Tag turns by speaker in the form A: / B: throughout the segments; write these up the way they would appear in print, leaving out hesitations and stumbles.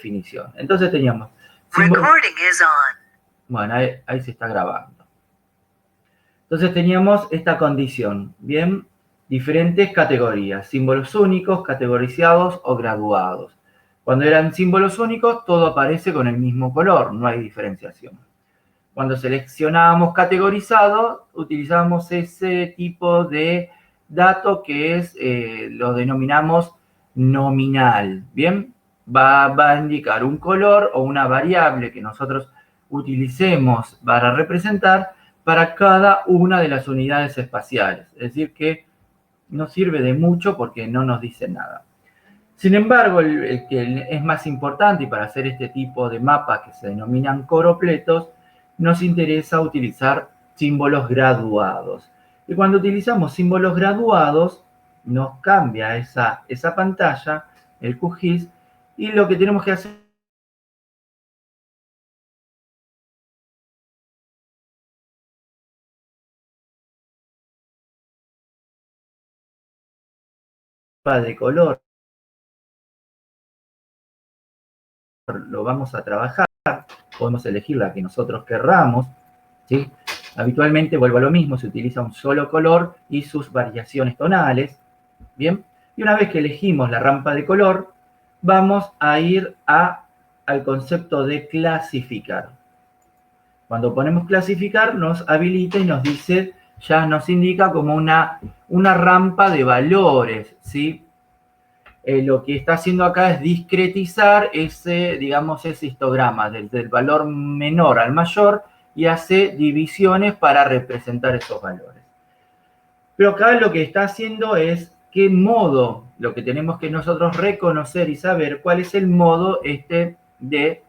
A: definición. Entonces teníamos... Bueno, ahí se está grabando. Entonces teníamos esta condición, ¿bien? Diferentes categorías, símbolos únicos, categorizados o graduados. Cuando eran símbolos únicos, todo aparece con el mismo color, no hay diferenciación. Cuando seleccionábamos categorizado, utilizábamos ese tipo de dato que es, lo denominamos nominal, ¿bien? Va a indicar un color o una variable que nosotros utilicemos para representar para cada una de las unidades espaciales. Es decir, que no sirve de mucho porque no nos dice nada. Sin embargo, el que es más importante y para hacer este tipo de mapas que se denominan coropletos, nos interesa utilizar símbolos graduados. Y cuando utilizamos símbolos graduados, nos cambia esa pantalla, el QGIS, y lo que tenemos que hacer de color, lo vamos a trabajar, podemos elegir la que nosotros querramos, ¿sí? Habitualmente, vuelvo a lo mismo, se utiliza un solo color y sus variaciones tonales, ¿bien? Y una vez que elegimos la rampa de color, vamos a ir al concepto de clasificar. Cuando ponemos clasificar, nos habilita y nos dice, ya nos indica como una rampa de valores, ¿sí? Lo que está haciendo acá es discretizar ese, digamos, ese histograma desde el valor menor al mayor y hace divisiones para representar esos valores. Pero acá lo que está haciendo es qué modo, lo que tenemos que nosotros reconocer y saber cuál es el modo de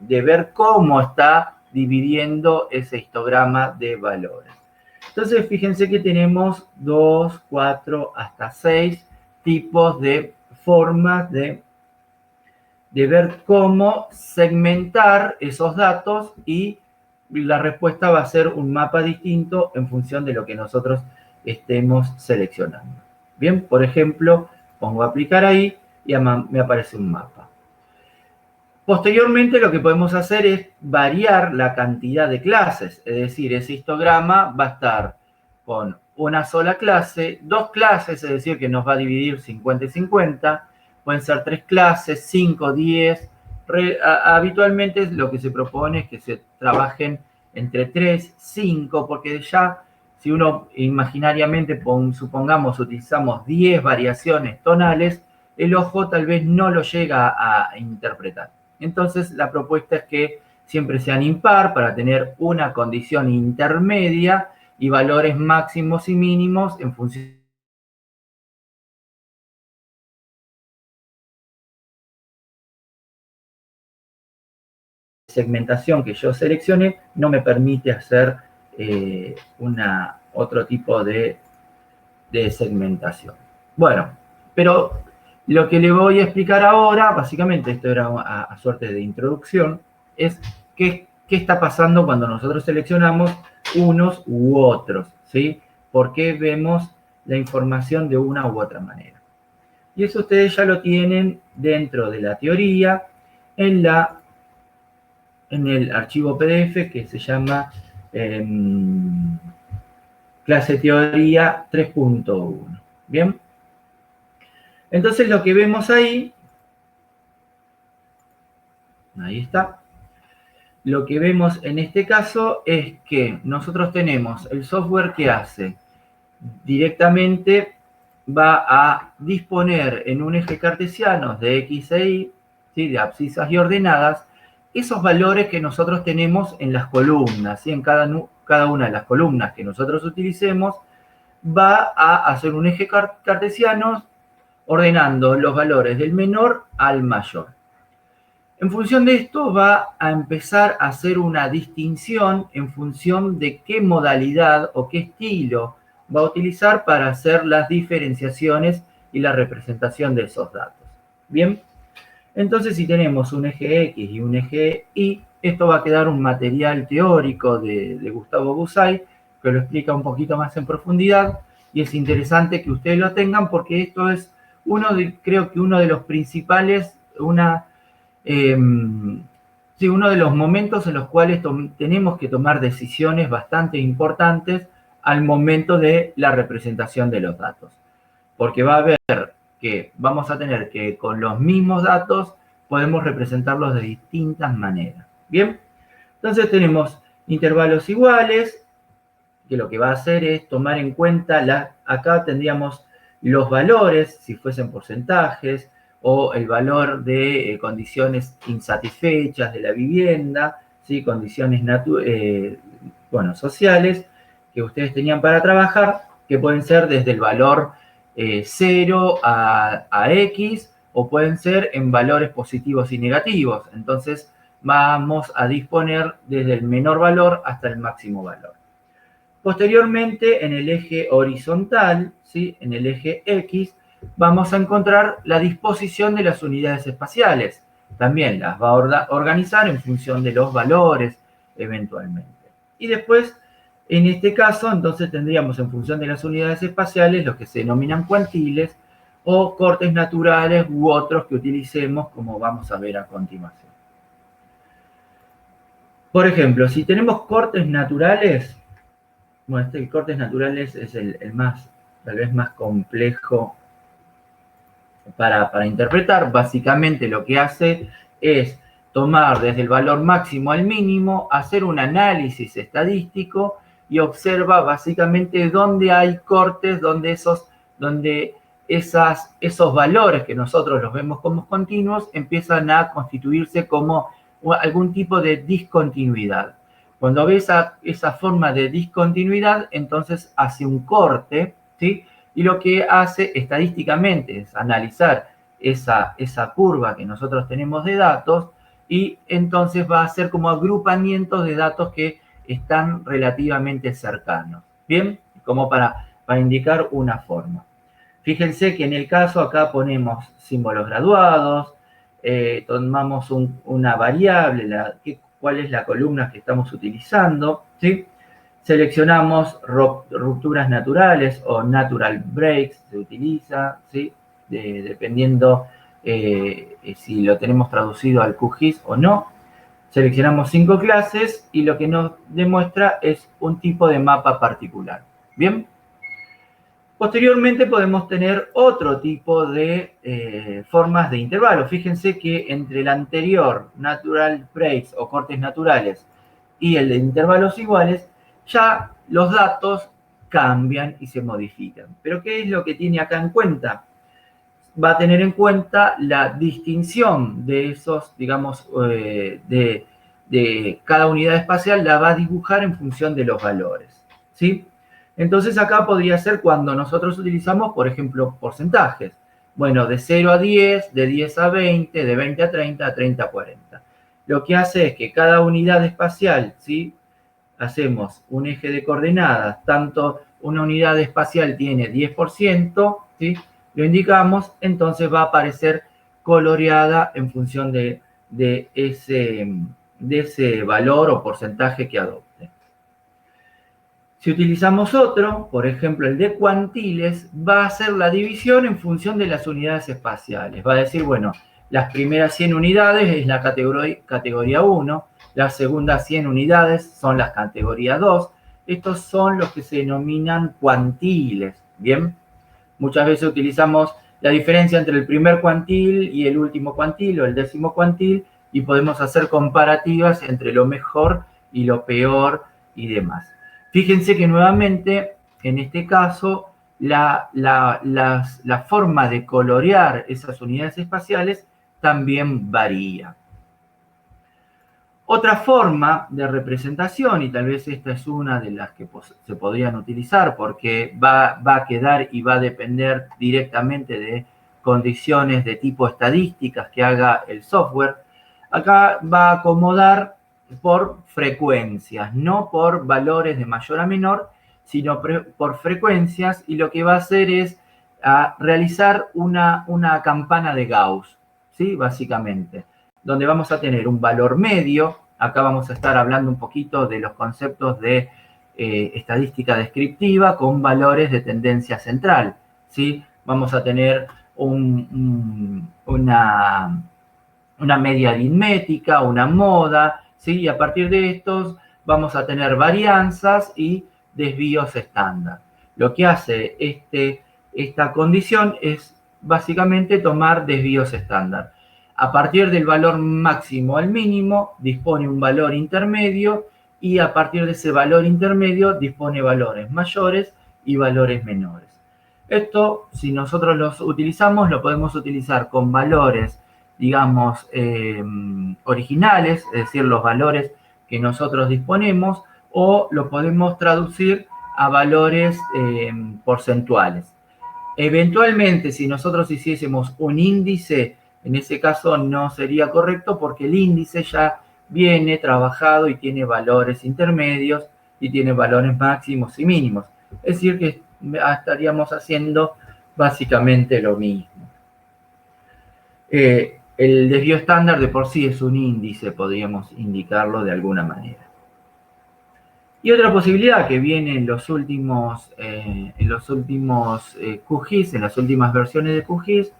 A: ver cómo está dividiendo ese histograma de valores. Entonces, fíjense que tenemos 2, 4, hasta 6 tipos de formas de ver cómo segmentar esos datos y la respuesta va a ser un mapa distinto en función de lo que nosotros estemos seleccionando. Bien, por ejemplo, pongo aplicar ahí y me aparece un mapa. Posteriormente, lo que podemos hacer es variar la cantidad de clases, es decir, ese histograma va a estar con una sola clase, 2 clases, es decir, que nos va a dividir 50 y 50, pueden ser 3 clases, 5, 10. Habitualmente lo que se propone es que se trabajen entre 3, 5, porque ya si uno imaginariamente, supongamos, utilizamos 10 variaciones tonales, el ojo tal vez no lo llega a interpretar. Entonces, la propuesta es que siempre sean impar para tener una condición intermedia y valores máximos y mínimos en función de segmentación que yo seleccioné, no me permite hacer otro tipo de segmentación. Bueno, pero lo que le voy a explicar ahora, básicamente esto era a suerte de introducción, es qué está pasando cuando nosotros seleccionamos unos u otros, ¿sí? ¿Por qué vemos la información de una u otra manera? Y eso ustedes ya lo tienen dentro de la teoría, en el archivo PDF que se llama clase teoría 3.1. ¿Bien? Entonces lo que vemos ahí está. Lo que vemos en este caso es que nosotros tenemos el software que hace directamente, va a disponer en un eje cartesiano de X e Y, ¿sí? De abscisas y ordenadas, esos valores que nosotros tenemos en las columnas, ¿sí? En cada una de las columnas que nosotros utilicemos, va a hacer un eje cartesiano ordenando los valores del menor al mayor. En función de esto va a empezar a hacer una distinción en función de qué modalidad o qué estilo va a utilizar para hacer las diferenciaciones y la representación de esos datos. Bien, entonces si tenemos un eje X y un eje Y, esto va a quedar un material teórico de Gustavo Bucay, que lo explica un poquito más en profundidad, y es interesante que ustedes lo tengan porque esto es creo que uno de los principales uno de los momentos en los cuales tenemos que tomar decisiones bastante importantes al momento de la representación de los datos. Porque va a haber que vamos a tener que con los mismos datos podemos representarlos de distintas maneras. Bien, entonces tenemos intervalos iguales, que lo que va a hacer es tomar en cuenta, acá tendríamos los valores, si fuesen porcentajes, o el valor de condiciones insatisfechas de la vivienda, ¿sí? Condiciones sociales que ustedes tenían para trabajar, que pueden ser desde el valor 0 a X, o pueden ser en valores positivos y negativos. Entonces vamos a disponer desde el menor valor hasta el máximo valor. Posteriormente, en el eje horizontal, ¿sí? En el eje X, vamos a encontrar la disposición de las unidades espaciales. También las va a organizar en función de los valores, eventualmente. Y después, en este caso, entonces tendríamos en función de las unidades espaciales los que se denominan cuantiles o cortes naturales u otros que utilicemos, como vamos a ver a continuación. Por ejemplo, si tenemos cortes naturales, bueno, cortes naturales es tal vez más complejo para interpretar. Básicamente lo que hace es tomar desde el valor máximo al mínimo, hacer un análisis estadístico y observa básicamente dónde hay cortes, donde esos valores que nosotros los vemos como continuos empiezan a constituirse como algún tipo de discontinuidad. Cuando ve esa forma de discontinuidad, entonces hace un corte, ¿sí? Y lo que hace estadísticamente es analizar esa curva que nosotros tenemos de datos y entonces va a hacer como agrupamientos de datos que están relativamente cercanos. ¿Bien? Como para indicar una forma. Fíjense que en el caso acá ponemos símbolos graduados, tomamos una variable, cuál es la columna que estamos utilizando, ¿sí? Seleccionamos rupturas naturales o natural breaks, se utiliza, ¿sí? Dependiendo si lo tenemos traducido al QGIS o no. Seleccionamos 5 clases y lo que nos demuestra es un tipo de mapa particular. ¿Bien? Posteriormente podemos tener otro tipo de formas de intervalo. Fíjense que entre el anterior, natural breaks o cortes naturales, y el de intervalos iguales, ya los datos cambian y se modifican. Pero ¿qué es lo que tiene acá en cuenta? Va a tener en cuenta la distinción de esos, digamos, de cada unidad espacial, la va a dibujar en función de los valores, ¿sí? Entonces acá podría ser cuando nosotros utilizamos, por ejemplo, porcentajes. Bueno, de 0 a 10, de 10 a 20, de 20 a 30, de 30 a 40. Lo que hace es que cada unidad espacial, ¿sí? Hacemos un eje de coordenadas, tanto una unidad espacial tiene 10%, ¿sí? Lo indicamos, entonces va a aparecer coloreada en función de ese valor o porcentaje que adopte. Si utilizamos otro, por ejemplo el de cuantiles, va a hacer la división en función de las unidades espaciales. Va a decir, bueno, las primeras 100 unidades es la categoría 1, las segundas 100 unidades son las categorías 2. Estos son los que se denominan cuantiles, ¿bien? Muchas veces utilizamos la diferencia entre el primer cuantil y el último cuantil o el décimo cuantil y podemos hacer comparativas entre lo mejor y lo peor y demás. Fíjense que nuevamente, en este caso, la forma de colorear esas unidades espaciales también varía. Otra forma de representación, y tal vez esta es una de las que se podrían utilizar porque va a quedar y va a depender directamente de condiciones de tipo estadísticas que haga el software, acá va a acomodar por frecuencias, no por valores de mayor a menor, sino por frecuencias, y lo que va a hacer es realizar una campana de Gauss, ¿sí? Básicamente, donde vamos a tener un valor medio. Acá vamos a estar hablando un poquito de los conceptos de estadística descriptiva con valores de tendencia central, ¿sí? Vamos a tener una una media aritmética, una moda, ¿sí? Y a partir de estos vamos a tener varianzas y desvíos estándar. Lo que hace esta condición es básicamente tomar desvíos estándar. A partir del valor máximo al mínimo dispone un valor intermedio y a partir de ese valor intermedio dispone valores mayores y valores menores. Esto, si nosotros los utilizamos, lo podemos utilizar con valores, digamos, originales, es decir, los valores que nosotros disponemos, o lo podemos traducir a valores porcentuales. Eventualmente, si nosotros hiciésemos un índice, en ese caso no sería correcto porque el índice ya viene trabajado y tiene valores intermedios y tiene valores máximos y mínimos. Es decir, que estaríamos haciendo básicamente lo mismo. El desvío estándar de por sí es un índice, podríamos indicarlo de alguna manera. Y otra posibilidad que viene en los últimos QGIS, en las últimas versiones de QGIS,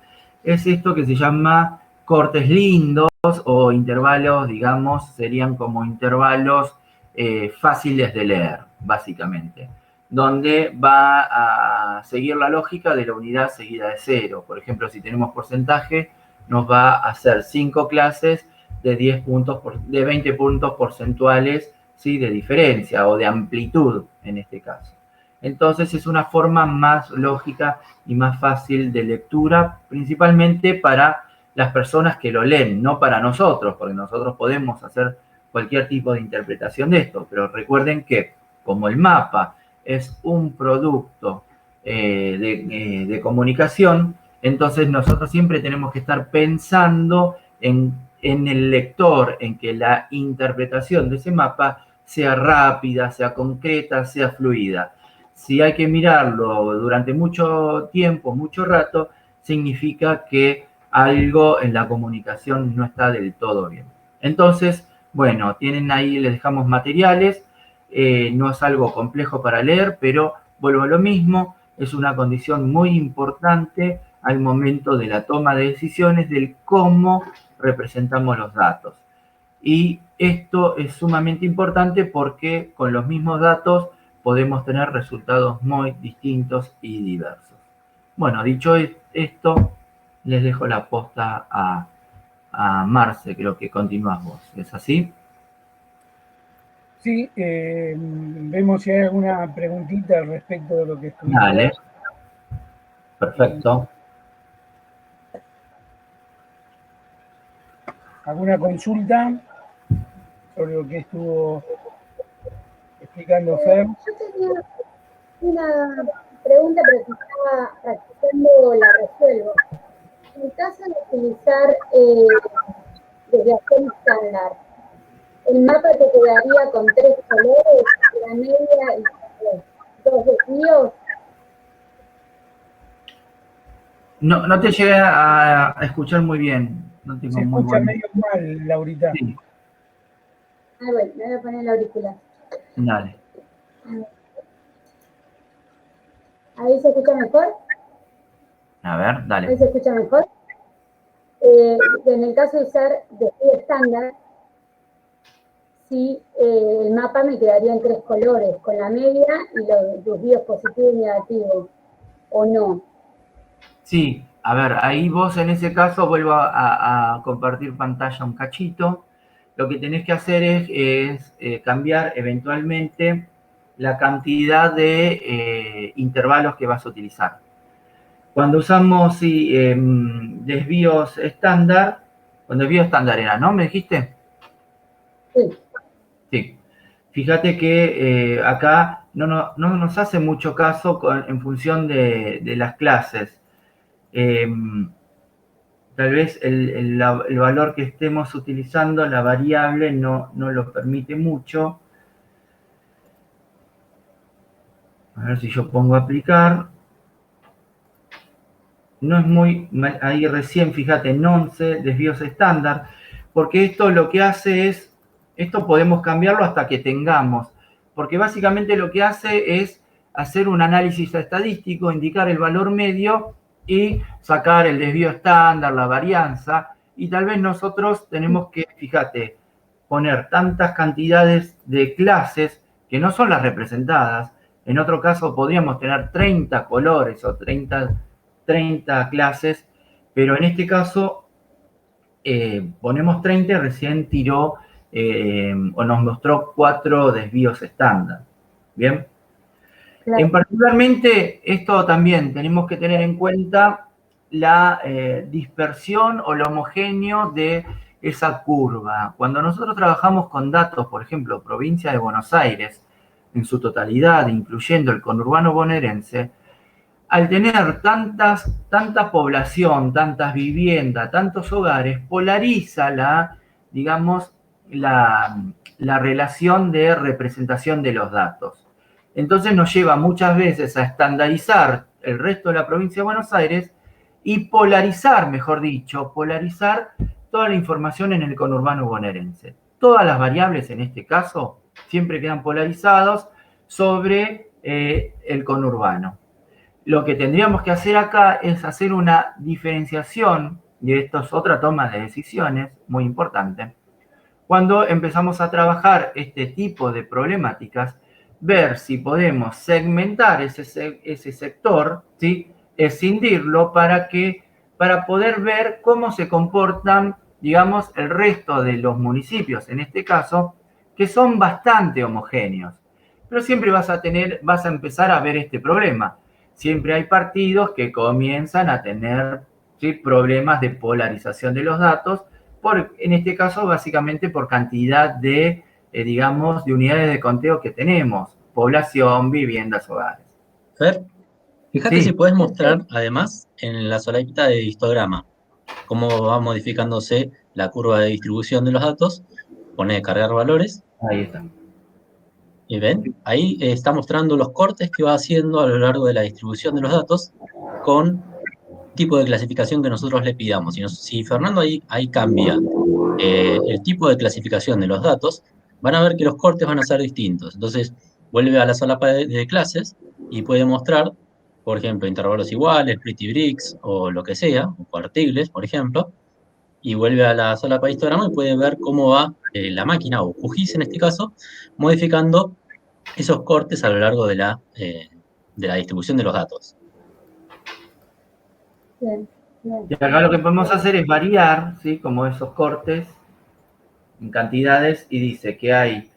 A: es esto que se llama cortes lindos o intervalos, digamos, serían como intervalos fáciles de leer, básicamente, donde va a seguir la lógica de la unidad seguida de 0. Por ejemplo, si tenemos porcentaje, nos va a hacer 5 clases de 20 puntos porcentuales, ¿sí? De diferencia o de amplitud en este caso. Entonces es una forma más lógica y más fácil de lectura, principalmente para las personas que lo leen, no para nosotros, porque nosotros podemos hacer cualquier tipo de interpretación de esto, pero recuerden que como el mapa es un producto de comunicación, entonces nosotros siempre tenemos que estar pensando en el lector, en que la interpretación de ese mapa sea rápida, sea concreta, sea fluida. Si hay que mirarlo durante mucho tiempo, mucho rato, significa que algo en la comunicación no está del todo bien. Entonces, bueno, tienen ahí, les dejamos materiales, no es algo complejo para leer, pero vuelvo a lo mismo, es una condición muy importante al momento de la toma de decisiones del cómo representamos los datos. Y esto es sumamente importante porque con los mismos datos podemos tener resultados muy distintos y diversos. Bueno, dicho esto, les dejo la posta a Marce, creo que continúas vos. ¿Es así?
B: Sí, vemos si hay alguna preguntita al respecto de lo que estuvimos.
A: Dale. Perfecto.
B: ¿Alguna consulta sobre lo que estuvo explicando Fer?
C: Yo tenía una pregunta, pero quizá practicando la resuelvo. En caso de utilizar desviación estándar, el mapa te quedaría con 3 colores, la media y 2 desvíos.
A: No te llegué a escuchar muy bien. No tengo
B: Se
A: muy
B: escucha
A: buen...
B: medio mal, Laurita.
A: Sí.
C: Ah, bueno, me voy a poner el auricular.
A: Dale.
C: ¿Ahí se escucha mejor?
A: A ver, dale.
C: ¿Ahí se escucha mejor? En el caso de usar desvío estándar, sí, el mapa me quedaría en 3 colores, con la media y los desvíos positivos y negativos, ¿o no?
A: Sí, a ver, ahí vos en ese caso vuelvo a compartir pantalla un cachito. Lo que tenés que hacer es cambiar eventualmente la cantidad de intervalos que vas a utilizar. Cuando usamos desvíos estándar, con desvío estándar era, ¿no? ¿Me dijiste?
C: Sí.
A: Sí. Fíjate que acá no nos hace mucho caso en función de las clases. Tal vez el valor que estemos utilizando, la variable, no lo permite mucho. A ver si yo pongo aplicar. No es muy, ahí recién, fíjate, en 11, desvíos estándar, porque esto lo que hace es, esto podemos cambiarlo hasta que tengamos, porque básicamente lo que hace es hacer un análisis estadístico, indicar el valor medio y sacar el desvío estándar, la varianza, y tal vez nosotros tenemos que, fíjate, poner tantas cantidades de clases que no son las representadas. En otro caso podríamos tener 30 colores o 30 clases, pero en este caso ponemos 30 y recién tiró o nos mostró 4 desvíos estándar. ¿Bien?
C: Claro.
A: En particularmente, esto también tenemos que tener en cuenta la dispersión o lo homogéneo de esa curva. Cuando nosotros trabajamos con datos, por ejemplo, provincia de Buenos Aires, en su totalidad, incluyendo el conurbano bonaerense, al tener tanta población, tantas viviendas, tantos hogares, polariza digamos, la relación de representación de los datos. Entonces nos lleva muchas veces a estandarizar el resto de la provincia de Buenos Aires y polarizar, mejor dicho, polarizar toda la información en el conurbano bonaerense. Todas las variables en este caso siempre quedan polarizados sobre el conurbano. Lo que tendríamos que hacer acá es hacer una diferenciación, y esto es otra toma de decisiones muy importante, cuando empezamos a trabajar este tipo de problemáticas, ver si podemos segmentar ese sector, ¿sí? Escindirlo para poder ver cómo se comportan, digamos, el resto de los municipios, en este caso, que son bastante homogéneos. Pero siempre vas a empezar a ver este problema. Siempre hay partidos que comienzan a tener, ¿sí?, problemas de polarización de los datos, en este caso, básicamente por cantidad de, digamos, de unidades de conteo que tenemos. Población, viviendas, hogares.
D: Fer, fíjate
A: Sí.
D: si puedes mostrar, además, en la solaita de histograma, cómo va modificándose la curva de distribución de los datos. Pone cargar valores.
A: Ahí está.
D: Y ven, ahí está mostrando los cortes que va haciendo a lo largo de la distribución de los datos con tipo de clasificación que nosotros le pidamos. Si Fernando ahí cambia el tipo de clasificación de los datos, van a ver que los cortes van a ser distintos. Entonces, vuelve a la solapa de clases y puede mostrar, por ejemplo, intervalos iguales, pretty bricks o lo que sea, o cuartiles, por ejemplo, y vuelve a la solapa de histograma y puede ver cómo va la máquina, o QGIS en este caso, modificando esos cortes a lo largo de la distribución de los datos.
C: Bien, bien.
A: Y acá lo que podemos hacer es variar, ¿sí?, como esos cortes en cantidades, y dice que hay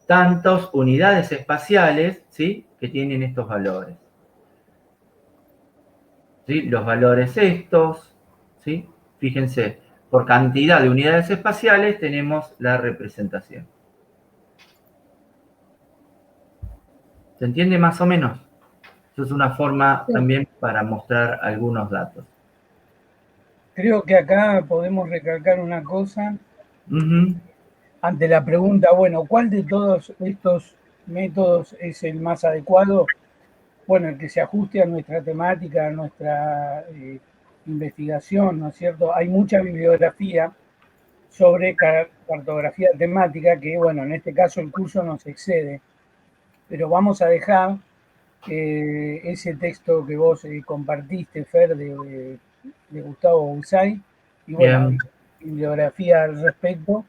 A: tantas unidades espaciales, ¿sí?, que tienen estos valores. ¿Sí? Los valores estos, ¿sí? Fíjense, por cantidad de unidades espaciales tenemos la representación. ¿Se entiende más o menos? Eso es una forma también para mostrar algunos datos.
B: Creo que acá podemos recalcar una cosa. Ante la pregunta, bueno, ¿cuál de todos estos métodos es el más adecuado? Bueno, el que se ajuste a nuestra temática, a nuestra investigación, ¿no es cierto? Hay mucha bibliografía sobre cartografía temática que, bueno, en este caso el curso nos excede, pero vamos a dejar ese texto que vos compartiste, Fer, de Gustavo Bucay, y bueno, bibliografía al respecto,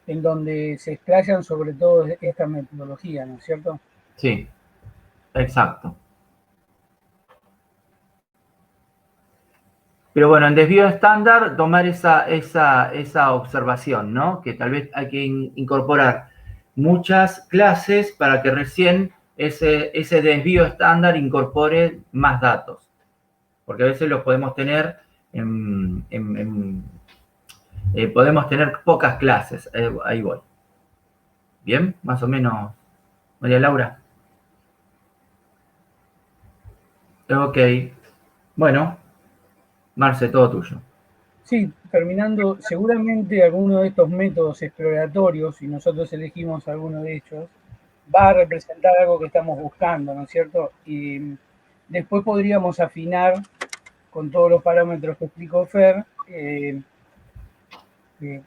B: en donde se explayan sobre todo esta metodología, ¿no es cierto?
A: Sí, exacto. Pero bueno, en desvío estándar, tomar esa observación, ¿no? Que tal vez hay que incorporar muchas clases para que recién ese desvío estándar incorpore más datos. Porque a veces los podemos tener podemos tener pocas clases. Ahí voy. ¿Bien? Más o menos, María Laura. Ok. Bueno, Marce, todo tuyo.
B: Sí, terminando, seguramente alguno de estos métodos exploratorios, si nosotros elegimos alguno de ellos, va a representar algo que estamos buscando, ¿no es cierto? Y después podríamos afinar con todos los parámetros que explicó Fer,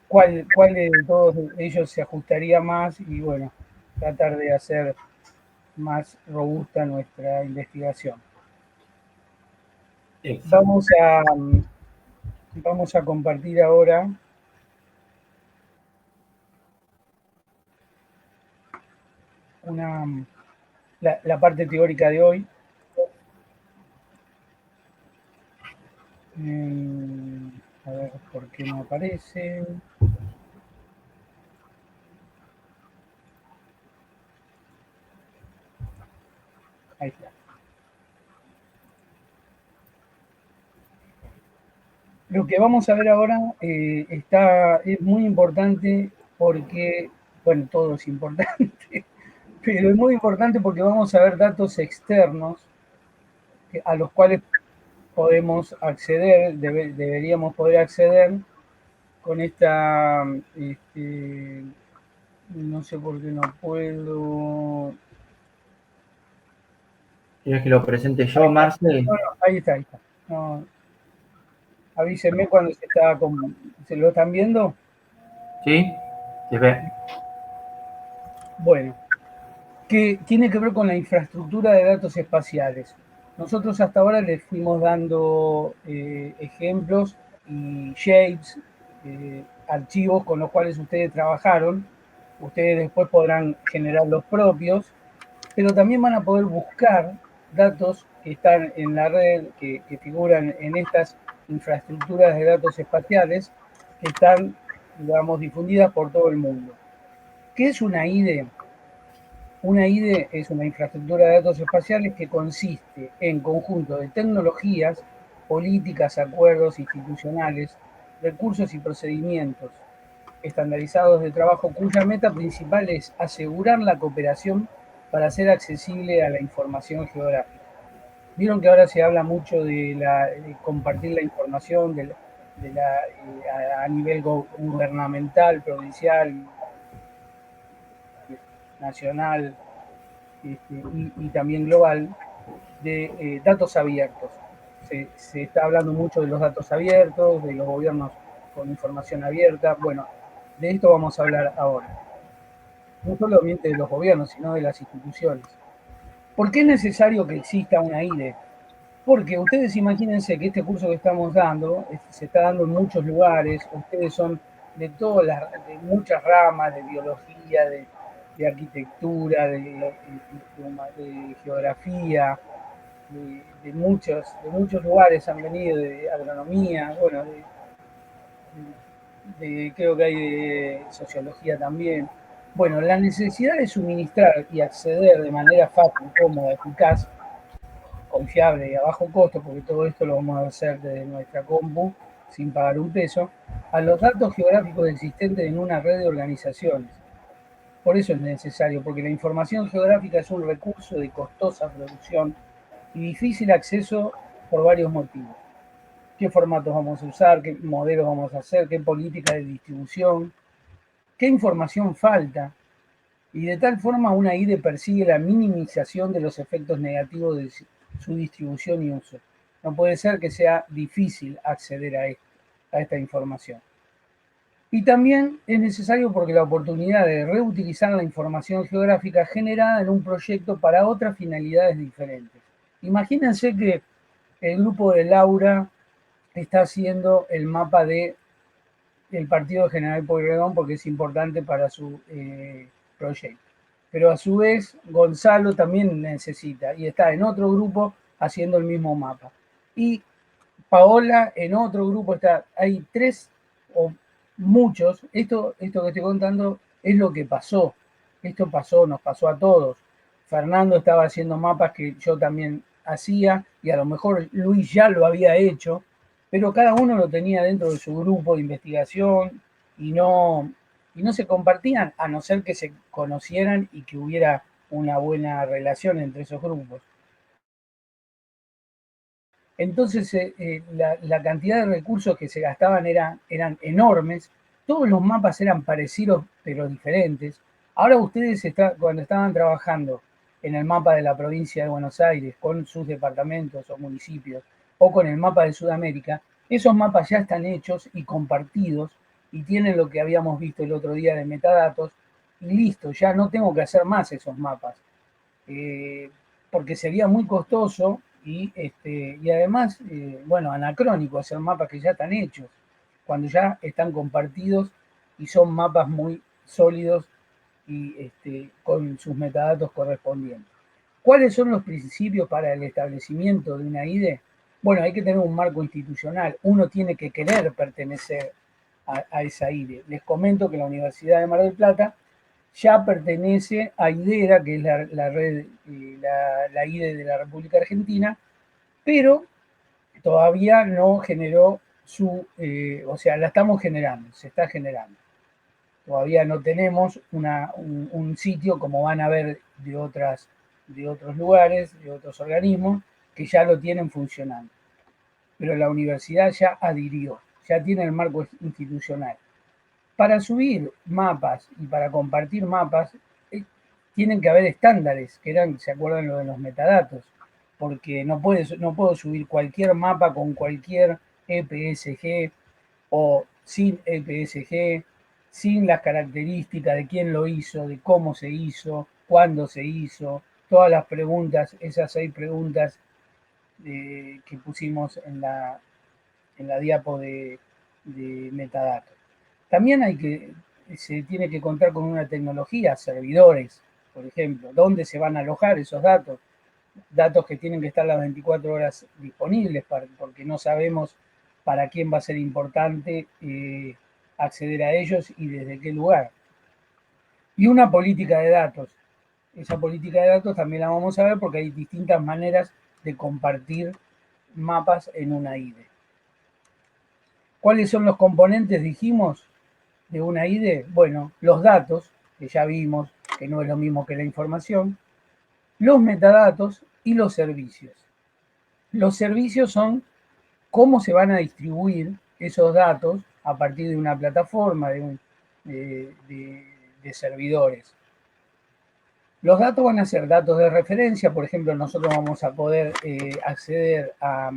B: cuál de todos ellos se ajustaría más y, bueno, tratar de hacer más robusta nuestra investigación. Vamos a compartir ahora la parte teórica de hoy. A ver por qué no aparece. Ahí está. Lo que vamos a ver ahora es muy importante porque, bueno, todo es importante, pero es muy importante porque vamos a ver datos externos a los cuales podemos acceder, deberíamos poder acceder con esta, no sé por qué no puedo.
A: ¿Quieres que lo presente yo, Marce?
B: No, ahí está. No, avísenme cuando ¿se lo están viendo?
A: ¿Sí? ¿Se ve?
B: Bueno, que tiene que ver con la infraestructura de datos espaciales. Nosotros hasta ahora les fuimos dando ejemplos y shapes, archivos con los cuales ustedes trabajaron. Ustedes después podrán generar los propios, pero también van a poder buscar datos que están en la red, que figuran en estas infraestructuras de datos espaciales, que están, digamos, difundidas por todo el mundo. ¿Qué es una IDE? Una IDE es una infraestructura de datos espaciales que consiste en conjunto de tecnologías, políticas, acuerdos institucionales, recursos y procedimientos estandarizados de trabajo cuya meta principal es asegurar la cooperación para hacer accesible a la información geográfica. Vieron que ahora se habla mucho de compartir la información a nivel gubernamental, provincial, nacional, y también global, de datos abiertos. Se está hablando mucho de los datos abiertos, de los gobiernos con información abierta. Bueno, de esto vamos a hablar ahora. No solamente de los gobiernos, sino de las instituciones. ¿Por qué es necesario que exista una IDE? Porque ustedes imagínense que este curso que estamos dando se está dando en muchos lugares, ustedes son de muchas ramas, de biología, de arquitectura, de geografía, de muchos lugares han venido, de agronomía, bueno, creo que hay de sociología también. Bueno, la necesidad de suministrar y acceder de manera fácil, cómoda, eficaz, confiable y a bajo costo, porque todo esto lo vamos a hacer desde nuestra compu sin pagar un peso, a los datos geográficos existentes en una red de organizaciones. Por eso es necesario, porque la información geográfica es un recurso de costosa producción y difícil acceso por varios motivos. ¿Qué formatos vamos a usar? ¿Qué modelos vamos a hacer? ¿Qué política de distribución? ¿Qué información falta? Y de tal forma una IDE persigue la minimización de los efectos negativos de su distribución y uso. No puede ser que sea difícil acceder a esta información. Y también es necesario porque la oportunidad de reutilizar la información geográfica generada en un proyecto para otras finalidades diferentes. Imagínense que el grupo de Laura está haciendo el mapa del partido de General Pueyrredón porque es importante para su proyecto. Pero a su vez Gonzalo también necesita y está en otro grupo haciendo el mismo mapa. Y Paola en otro grupo está, hay tres o muchos, esto que estoy contando es lo que pasó, esto pasó, nos pasó a todos. Fernando estaba haciendo mapas que yo también hacía y a lo mejor Luis ya lo había hecho, pero cada uno lo tenía dentro de su grupo de investigación y no se compartían a no ser que se conocieran y que hubiera una buena relación entre esos grupos. Entonces la cantidad de recursos que se gastaban eran enormes, todos los mapas eran parecidos pero diferentes. Ahora ustedes cuando estaban trabajando en el mapa de la provincia de Buenos Aires con sus departamentos o municipios o con el mapa de Sudamérica, esos mapas ya están hechos y compartidos y tienen lo que habíamos visto el otro día de metadatos y listo, ya no tengo que hacer más esos mapas. Porque sería muy costoso y además, bueno, anacrónico hacer mapas que ya están hechos, cuando ya están compartidos y son mapas muy sólidos y con sus metadatos correspondientes. ¿Cuáles son los principios para el establecimiento de una IDE? Bueno, hay que tener un marco institucional. Uno tiene que querer pertenecer a esa IDE. Les comento que la Universidad de Mar del Plata ya pertenece a IDERA, que es la red, la IDE de la República Argentina, pero todavía no generó o sea, la estamos generando, se está generando. Todavía no tenemos un sitio como van a ver de otros lugares, de otros organismos, que ya lo tienen funcionando. Pero la universidad ya adhirió, ya tiene el marco institucional. Para subir mapas y para compartir mapas, tienen que haber estándares, que eran, ¿se acuerdan lo de los metadatos? Porque no puedo subir cualquier mapa con cualquier EPSG o sin EPSG, sin las características de quién lo hizo, de cómo se hizo, cuándo se hizo, todas las preguntas, esas 6 preguntas que pusimos en la diapo de metadatos. También se tiene que contar con una tecnología, servidores, por ejemplo, dónde se van a alojar esos datos, datos que tienen que estar las 24 horas disponibles, porque no sabemos para quién va a ser importante acceder a ellos y desde qué lugar. Y una política de datos. Esa política de datos también la vamos a ver porque hay distintas maneras de compartir mapas en una IDE. ¿Cuáles son los componentes, dijimos, de una IDE? Bueno, los datos, que ya vimos que no es lo mismo que la información, los metadatos y los servicios. Los servicios son cómo se van a distribuir esos datos a partir de una plataforma, de servidores. Los datos van a ser datos de referencia, por ejemplo, nosotros vamos a poder acceder a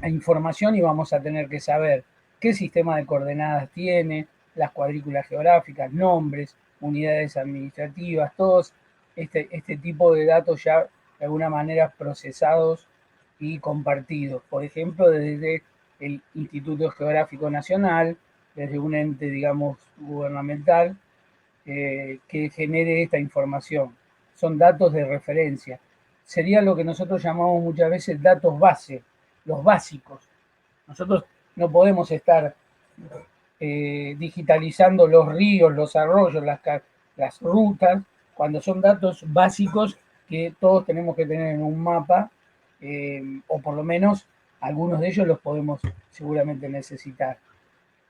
B: información y vamos a tener que saber qué sistema de coordenadas tiene, las cuadrículas geográficas, nombres, unidades administrativas, todos este tipo de datos ya de alguna manera procesados y compartidos. Por ejemplo, desde el Instituto Geográfico Nacional, desde un ente, digamos, gubernamental, que genere esta información. Son datos de referencia. Sería lo que nosotros llamamos muchas veces datos base, los básicos. Nosotros no podemos estar digitalizando los ríos, los arroyos, las rutas, cuando son datos básicos que todos tenemos que tener en un mapa, o por lo menos algunos de ellos los podemos seguramente necesitar.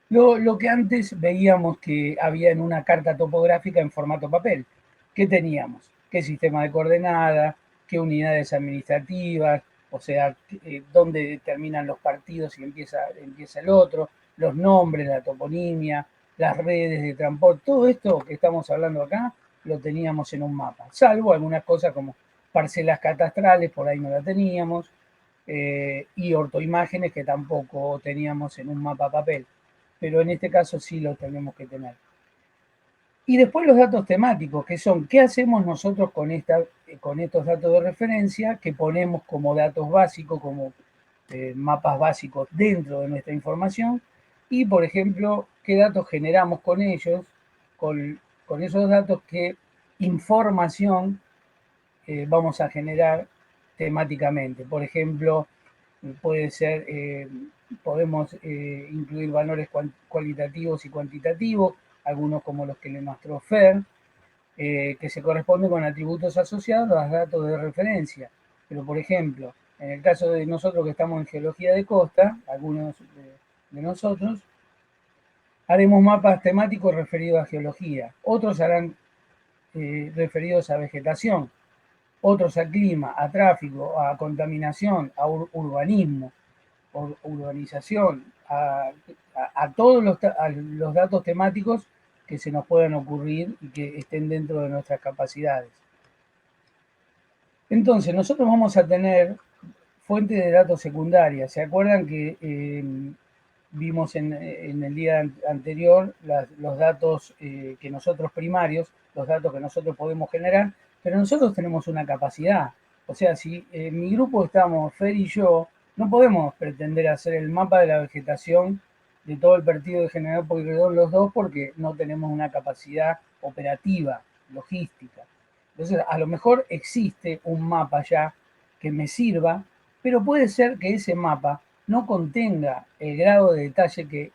B: Lo que antes veíamos que había en una carta topográfica en formato papel. ¿Qué teníamos? ¿Qué sistema de coordenadas? ¿Qué unidades administrativas? O sea, dónde terminan los partidos y empieza el otro, los nombres, la toponimia, las redes de transporte, todo esto que estamos hablando acá lo teníamos en un mapa, salvo algunas cosas como parcelas catastrales, por ahí no la teníamos, y ortoimágenes que tampoco teníamos en un mapa papel, pero en este caso sí lo tenemos que tener. Y después los datos temáticos, que son qué hacemos nosotros con estos datos de referencia que ponemos como datos básicos, como mapas básicos dentro de nuestra información, y por ejemplo, qué datos generamos con ellos, con esos datos, qué información vamos a generar temáticamente. Por ejemplo, puede ser, podemos incluir valores cualitativos y cuantitativos, algunos como los que le mostró Fer, que se corresponden con atributos asociados a los datos de referencia. Pero, por ejemplo, en el caso de nosotros que estamos en geología de costa, algunos de nosotros, haremos mapas temáticos referidos a geología, otros harán referidos a vegetación, otros a clima, a tráfico, a contaminación, a urbanismo, urbanización, a todos los datos temáticos que se nos puedan ocurrir y que estén dentro de nuestras capacidades. Entonces, nosotros vamos a tener fuentes de datos secundarias. ¿Se acuerdan que vimos en el día anterior los datos que nosotros primarios, los datos que nosotros podemos generar, pero nosotros tenemos una capacidad? O sea, si en mi grupo estamos Fer y yo, no podemos pretender hacer el mapa de la vegetación de todo el partido de General Pueyrredón los dos porque no tenemos una capacidad operativa, logística. Entonces, a lo mejor existe un mapa ya que me sirva, pero puede ser que ese mapa no contenga el grado de detalle que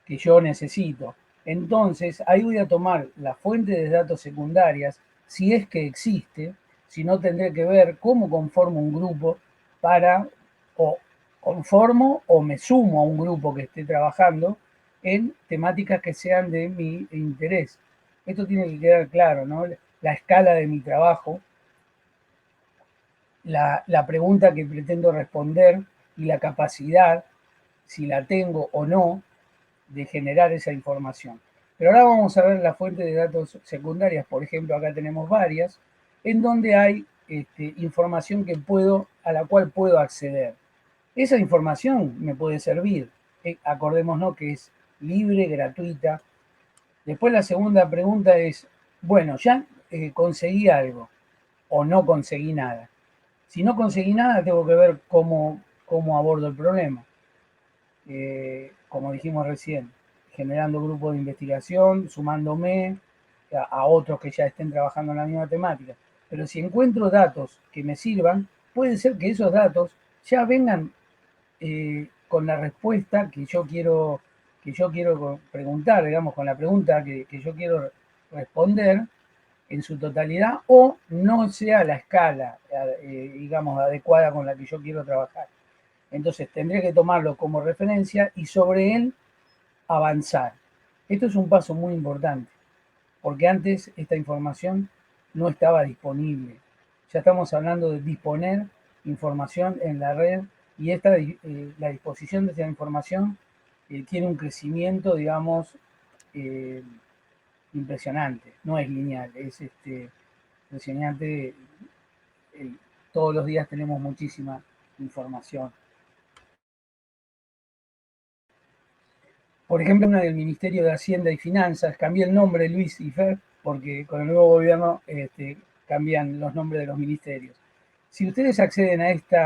B: yo necesito. Entonces, ahí voy a tomar la fuente de datos secundarias, si es que existe, si no tendré que ver cómo conformo un grupo para, o conformo o me sumo a un grupo que esté trabajando en temáticas que sean de mi interés. Esto tiene que quedar claro, ¿no? La escala de mi trabajo, la pregunta que pretendo responder y la capacidad, si la tengo o no, de generar esa información. Pero ahora vamos a ver la fuente de datos secundarias. Por ejemplo, acá tenemos varias, en donde hay información a la cual puedo acceder. Esa información me puede servir. Acordémonos que es libre, gratuita. Después la segunda pregunta es, bueno, ya conseguí algo o no conseguí nada. Si no conseguí nada, tengo que ver cómo abordo el problema. Como dijimos recién, generando grupos de investigación, sumándome a otros que ya estén trabajando en la misma temática. Pero si encuentro datos que me sirvan, puede ser que esos datos ya vengan con la respuesta que yo quiero preguntar, digamos, con la pregunta que yo quiero responder en su totalidad, o no sea la escala, digamos, adecuada con la que yo quiero trabajar. Entonces tendré que tomarlo como referencia y sobre él avanzar. Esto es un paso muy importante, porque antes esta información no estaba disponible. Ya estamos hablando de disponer información en la red y la disposición de esta información tiene un crecimiento, digamos, impresionante. No es lineal, es impresionante. Todos los días tenemos muchísima información. Por ejemplo, una del Ministerio de Hacienda y Finanzas, cambié el nombre Luis y Fer, porque con el nuevo gobierno cambian los nombres de los ministerios. Si ustedes acceden a este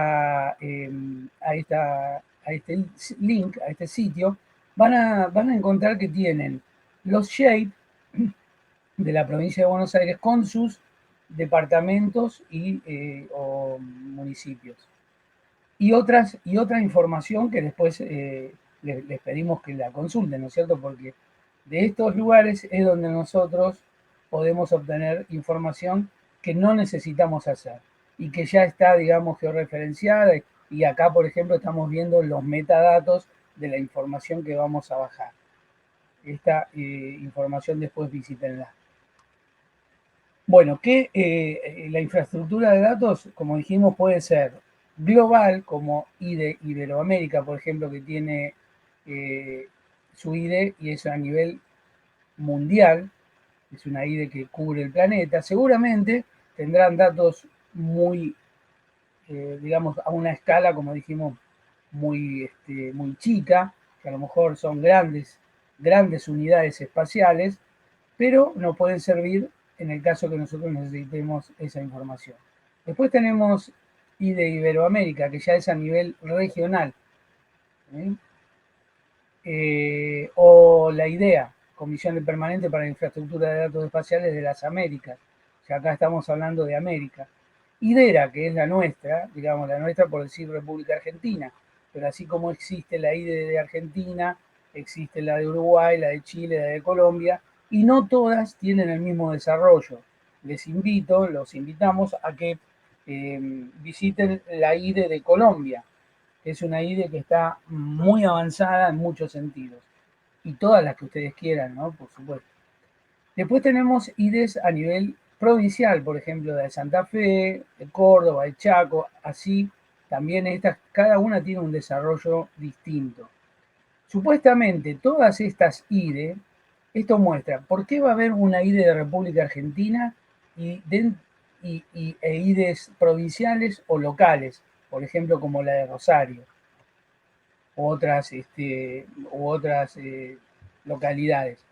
B: link, a este sitio, van a encontrar que tienen los SHAPE de la provincia de Buenos Aires con sus departamentos o municipios. Y otra información que después les pedimos que la consulten, ¿no es cierto? Porque de estos lugares es donde nosotros podemos obtener información que no necesitamos hacer y que ya está, digamos, georreferenciada. Y acá, por ejemplo, estamos viendo los metadatos de la información que vamos a bajar. Esta información después visítenla. Bueno, la infraestructura de datos, como dijimos, puede ser global, como IDE Iberoamérica, por ejemplo, que tiene su IDE y es a nivel mundial, es una IDE que cubre el planeta. Seguramente tendrán datos muy, digamos, a una escala, como dijimos, muy chica, que a lo mejor son grandes unidades espaciales, pero nos pueden servir en el caso que nosotros necesitemos esa información. Después tenemos IDE Iberoamérica, que ya es a nivel regional. O la IDEA, Comisión Permanente para la Infraestructura de Datos Espaciales de las Américas, que acá estamos hablando de América. IDERA, que es la nuestra, digamos la nuestra por decir República Argentina, pero así como existe la IDE de Argentina, existe la de Uruguay, la de Chile, la de Colombia, y no todas tienen el mismo desarrollo. Los invitamos a que visiten la IDE de Colombia, que es una IDE que está muy avanzada en muchos sentidos, y todas las que ustedes quieran, ¿no? Por supuesto. Después tenemos IDEs a nivel provincial, por ejemplo, de Santa Fe, de Córdoba, de Chaco, así también cada una tiene un desarrollo distinto. Supuestamente todas estas IDE, esto muestra por qué va a haber una IDE de República Argentina e IDEs provinciales o locales, por ejemplo, como la de Rosario, u otras localidades.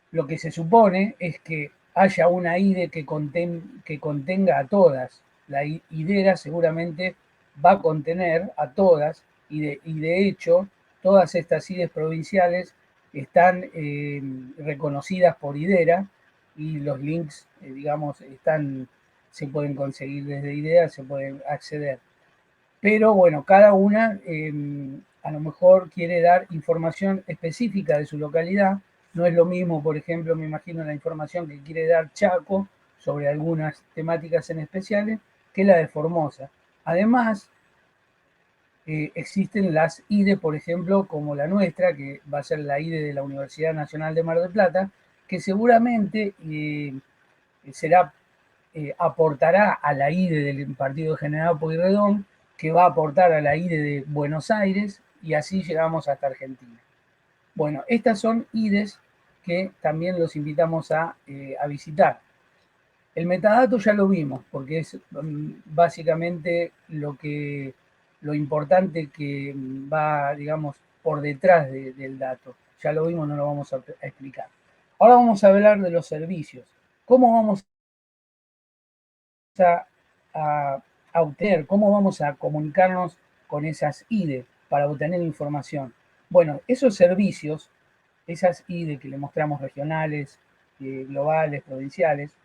B: Lo que se supone es que haya una IDE que contenga a todas. La IDERA seguramente va a contener a todas y de hecho todas estas IDES provinciales están reconocidas por IDERA y los links, digamos, se pueden conseguir desde IDERA, se pueden acceder. Pero bueno, cada una a lo mejor quiere dar información específica de su localidad. No es lo mismo, por ejemplo, me imagino la información que quiere dar Chaco sobre algunas temáticas en especiales que la de Formosa. Además, existen las IDE, por ejemplo, como la nuestra, que va a ser la IDE de la Universidad Nacional de Mar del Plata, que seguramente aportará a la IDE del partido de General Pueyrredón, que va a aportar a la IDE de Buenos Aires, y así llegamos hasta Argentina. Bueno, estas son IDEs que también los invitamos a visitar. El metadato ya lo vimos, porque es básicamente lo importante que va, digamos, por detrás del dato. Ya lo vimos, no lo vamos a explicar. Ahora vamos a hablar de los servicios. ¿Cómo vamos a obtener, cómo vamos a comunicarnos con esas IDE para obtener información? Bueno, esos servicios, esas IDE que le mostramos regionales, globales, provinciales,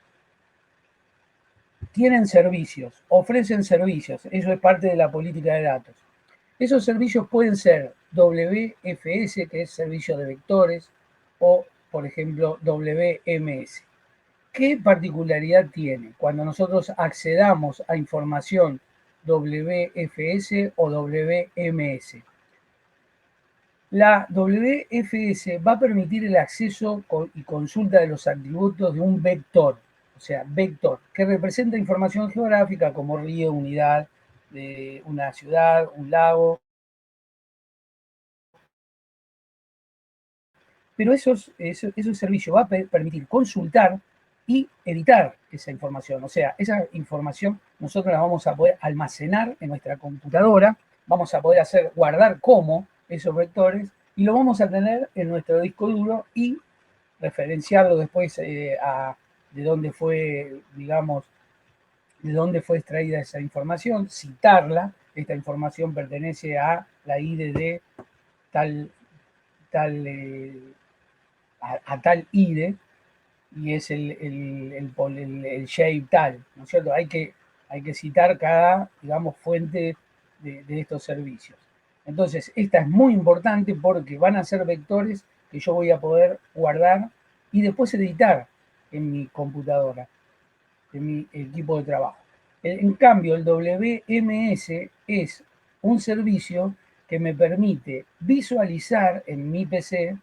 B: tienen servicios, ofrecen servicios, eso es parte de la política de datos. Esos servicios pueden ser WFS, que es servicio de vectores, o, por ejemplo, WMS. ¿Qué particularidad tiene cuando nosotros accedamos a información WFS o WMS? La WFS va a permitir el acceso y consulta de los atributos de un vector, o sea, vector, que representa información geográfica como río, unidad de una ciudad, un lago. Pero ese servicio va a permitir consultar y editar esa información. O sea, esa información nosotros la vamos a poder almacenar en nuestra computadora, vamos a poder guardar como esos vectores y lo vamos a tener en nuestro disco duro y referenciarlo después de dónde fue, digamos, de dónde fue extraída esa información, citarla. Esta información pertenece a la IDE de tal a tal IDE y es el shape tal, ¿no es cierto? Hay que citar cada, digamos, fuente de estos servicios. Entonces, esta es muy importante porque van a ser vectores que yo voy a poder guardar y después editar en mi computadora, en mi equipo de trabajo. En cambio, el WMS es un servicio que me permite visualizar en mi PC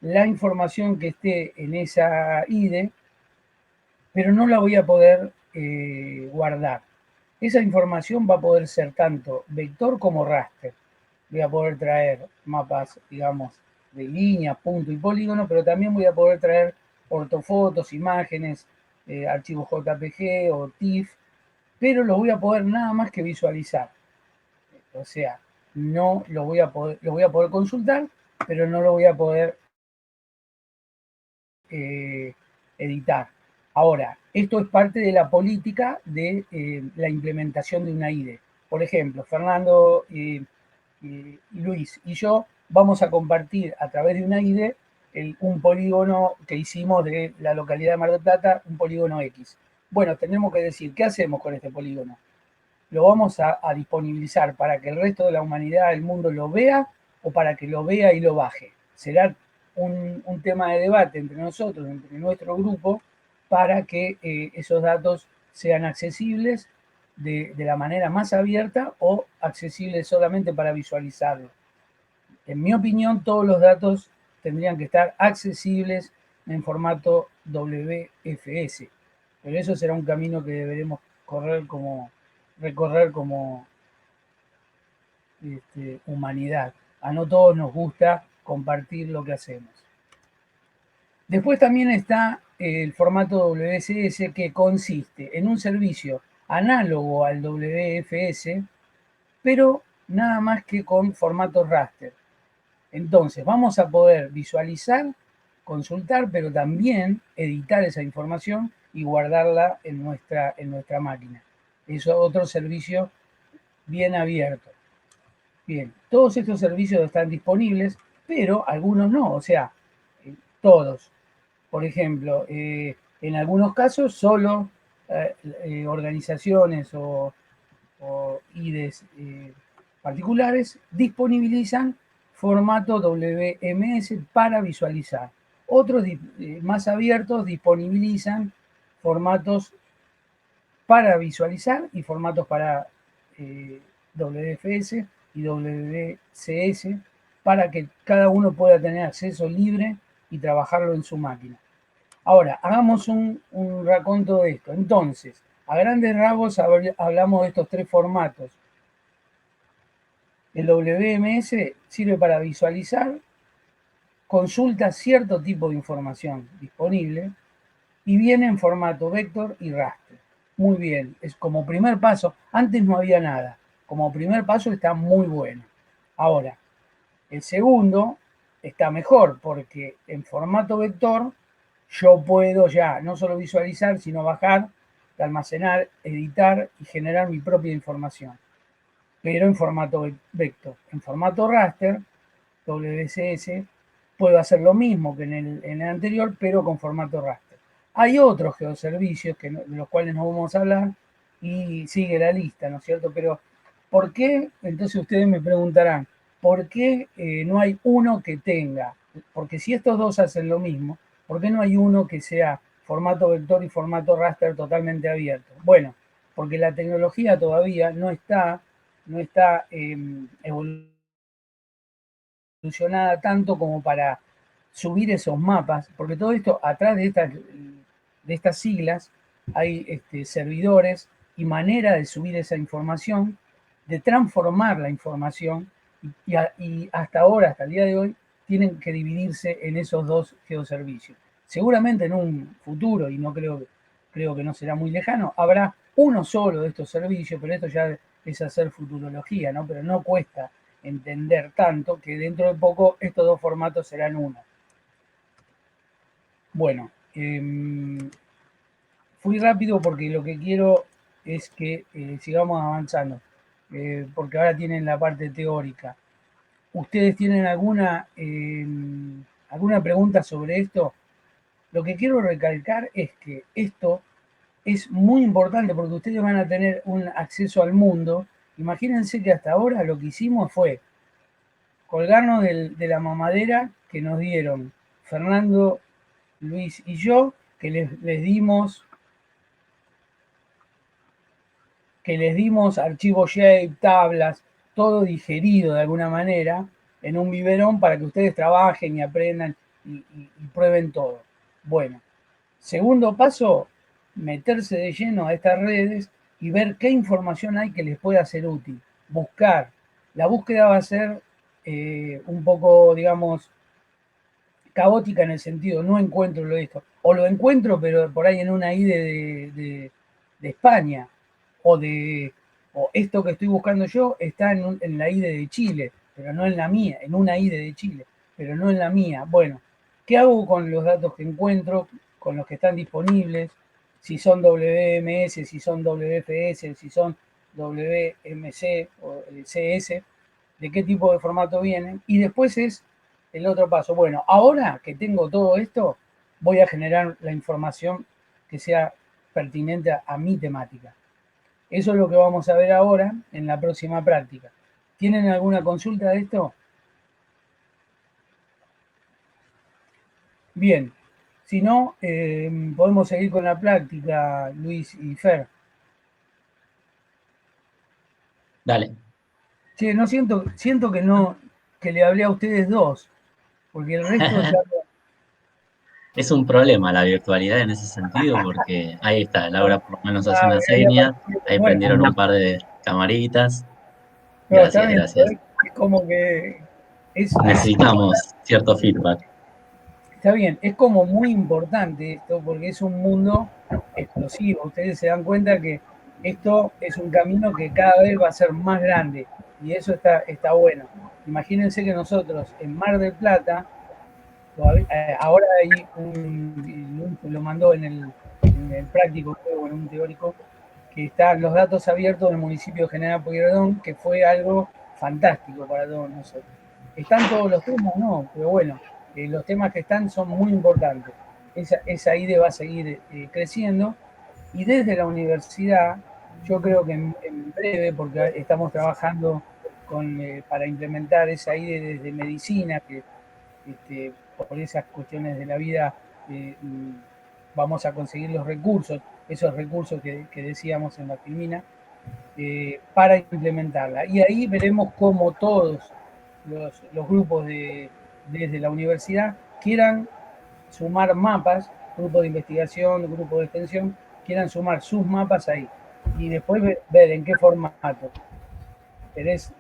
B: la información que esté en esa IDE, pero no la voy a poder guardar. Esa información va a poder ser tanto vector como raster. Voy a poder traer mapas, digamos, de línea, punto y polígono, pero también voy a poder traer ortofotos, imágenes, archivos JPG o TIFF, pero lo voy a poder nada más que visualizar. O sea, no lo voy a poder consultar, pero no lo voy a poder editar. Ahora, esto es parte de la política de la implementación de una IDE. Por ejemplo, Fernando y Luis y yo vamos a compartir a través de una IDE un polígono que hicimos de la localidad de Mar del Plata, un polígono X. Bueno, tenemos que decir, ¿qué hacemos con este polígono? ¿Lo vamos a disponibilizar para que el resto de la humanidad, el mundo lo vea o para que lo vea y lo baje? Será un tema de debate entre nosotros, entre nuestro grupo, para que esos datos sean accesibles de la manera más abierta o accesibles solamente para visualizarlo. En mi opinión, todos los datos tendrían que estar accesibles en formato WFS, pero eso será un camino que deberemos recorrer como humanidad. A no todos nos gusta compartir lo que hacemos. Después también está el formato WSS, que consiste en un servicio análogo al WFS, pero nada más que con formato raster. Entonces vamos a poder visualizar, consultar, pero también editar esa información y guardarla en nuestra máquina. Es otro servicio bien abierto. Bien, todos estos servicios están disponibles, pero algunos no, o sea, todos. Por ejemplo, en algunos casos solo organizaciones o IDEs particulares disponibilizan formato WMS para visualizar. Otros más abiertos disponibilizan formatos para visualizar y formatos para WFS y WCS para que cada uno pueda tener acceso libre y trabajarlo en su máquina. Ahora, hagamos un raconto de esto. Entonces, a grandes rasgos hablamos de estos tres formatos. El WMS sirve para visualizar, consulta cierto tipo de información disponible y viene en formato vector y raster. Muy bien, es como primer paso. Antes no había nada. Como primer paso está muy bueno. Ahora, el segundo está mejor porque en formato vector yo puedo ya no solo visualizar, sino bajar, almacenar, editar y generar mi propia información, pero en formato vector. En formato raster, WCS, puedo hacer lo mismo que en el anterior, pero con formato raster. Hay otros geoservicios de los cuales no vamos a hablar y sigue la lista, ¿no es cierto? Pero, ¿por qué? Entonces ustedes me preguntarán, ¿por qué no hay uno que tenga? Porque si estos dos hacen lo mismo, ¿por qué no hay uno que sea formato vector y formato raster totalmente abierto? Bueno, porque la tecnología todavía no está evolucionada tanto como para subir esos mapas, porque todo esto, atrás de estas siglas, hay servidores y manera de subir esa información, de transformar la información, y hasta ahora, hasta el día de hoy, tienen que dividirse en esos dos geoservicios. Seguramente en un futuro, y no creo que no será muy lejano, habrá uno solo de estos servicios, pero esto ya es hacer futurología, ¿no? Pero no cuesta entender tanto que dentro de poco estos dos formatos serán uno. Bueno, fui rápido porque lo que quiero es que sigamos avanzando, porque ahora tienen la parte teórica. ¿Ustedes tienen alguna pregunta sobre esto? Lo que quiero recalcar es que esto es muy importante porque ustedes van a tener un acceso al mundo. Imagínense que hasta ahora lo que hicimos fue colgarnos de la mamadera que nos dieron Fernando, Luis y yo, que les dimos archivos shape, tablas, todo digerido de alguna manera en un biberón para que ustedes trabajen y aprendan y prueben todo. Bueno, segundo paso, meterse de lleno a estas redes y ver qué información hay que les pueda ser útil. Buscar. La búsqueda va a ser un poco, digamos, caótica en el sentido, no encuentro lo de esto. O lo encuentro, pero por ahí en una I de España. O esto que estoy buscando yo está en la IDE de Chile, pero no en la mía, en una IDE de Chile, pero no en la mía. Bueno, ¿qué hago con los datos que encuentro, con los que están disponibles? Si son WMS, si son WFS, si son WMC o CS, de qué tipo de formato vienen. Y después es el otro paso. Bueno, ahora que tengo todo esto, voy a generar la información que sea pertinente a mi temática. Eso es lo que vamos a ver ahora en la próxima práctica. ¿Tienen alguna consulta de esto? Bien, si no, podemos seguir con la práctica, Luis y Fer.
D: Dale.
B: Che, no siento que no, que le hablé a ustedes dos, porque el resto ya...
D: Es un problema la virtualidad en ese sentido, porque ahí está, Laura por lo menos hace una
B: ahí
D: seña,
B: apareció,
D: ahí
B: bueno,
D: prendieron un par de camaritas.
B: no, está
D: Gracias,
B: bien,
D: gracias.
B: es como que es
D: Necesitamos cierto feedback.
B: Está bien, es como muy importante esto porque es un mundo explosivo. Ustedes se dan cuenta que esto es un camino que cada vez va a ser más grande y eso está bueno. Imagínense que nosotros en Mar del Plata, ahora hay lo mandó en el práctico, en un teórico, que están los datos abiertos del municipio de General Pueyrredón, que fue algo fantástico para todos nosotros. ¿Están todos los temas? No, pero bueno, los temas que están son muy importantes. Esa IDE va a seguir creciendo, y desde la universidad, yo creo que en breve, porque estamos trabajando para implementar esa IDE desde medicina, que por esas cuestiones de la vida vamos a conseguir los recursos, esos recursos que decíamos en la Filmina, para implementarla. Y ahí veremos cómo todos los grupos desde la universidad quieran sumar mapas, grupo de investigación, grupo de extensión, quieran sumar sus mapas ahí. Y después ver en qué formato. ¿Querés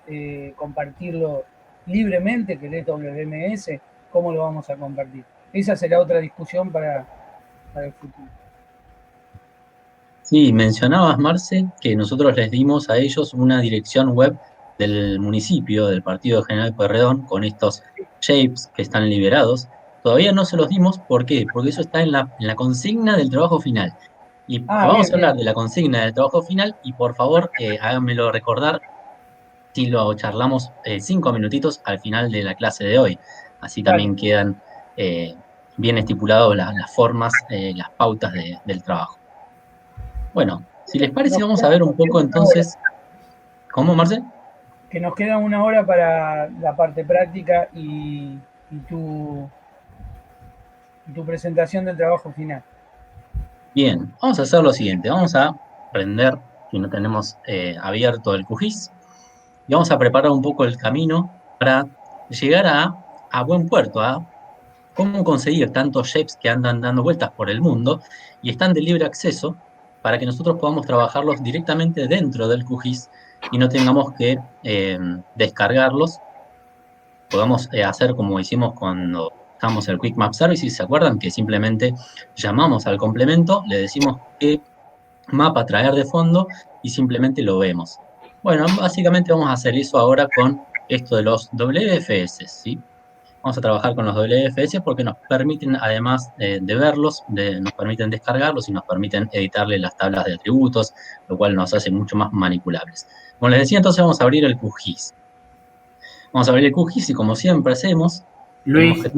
B: compartirlo libremente? ¿Querés WMS? ¿Cómo lo vamos a compartir? Esa será otra discusión para el futuro.
D: Sí, mencionabas, Marce, que nosotros les dimos a ellos una dirección web del municipio, del Partido General Pueyrredón, con estos shapes que están liberados. Todavía no se los dimos, ¿por qué? Porque eso está en la consigna del trabajo final. Y vamos a hablar de la consigna del trabajo final, y por favor, háganmelo recordar si lo charlamos 5 minutitos al final de la clase de hoy. Así también quedan bien estipuladas las formas, las pautas del trabajo. Bueno, si les parece, vamos a ver un poco entonces. ¿Cómo, Marce?
B: Que nos queda una hora para la parte práctica y tu presentación del trabajo final.
D: Bien, vamos a hacer lo siguiente. Vamos a prender, si no tenemos abierto el QGIS, y vamos a preparar un poco el camino para llegar a buen puerto, a cómo conseguir tantos shapes que andan dando vueltas por el mundo y están de libre acceso para que nosotros podamos trabajarlos directamente dentro del QGIS y no tengamos que descargarlos. Podamos hacer como hicimos cuando usamos el Quick Map Services, ¿se acuerdan? Que simplemente llamamos al complemento, le decimos qué mapa traer de fondo y simplemente lo vemos. Bueno, básicamente vamos a hacer eso ahora con esto de los WFS, ¿sí? Vamos a trabajar con los WFS porque nos permiten, además de verlos, nos permiten descargarlos y nos permiten editarle las tablas de atributos, lo cual nos hace mucho más manipulables. Como les decía, entonces vamos a abrir el QGIS. Vamos a abrir el QGIS y como siempre hacemos,
A: Luis,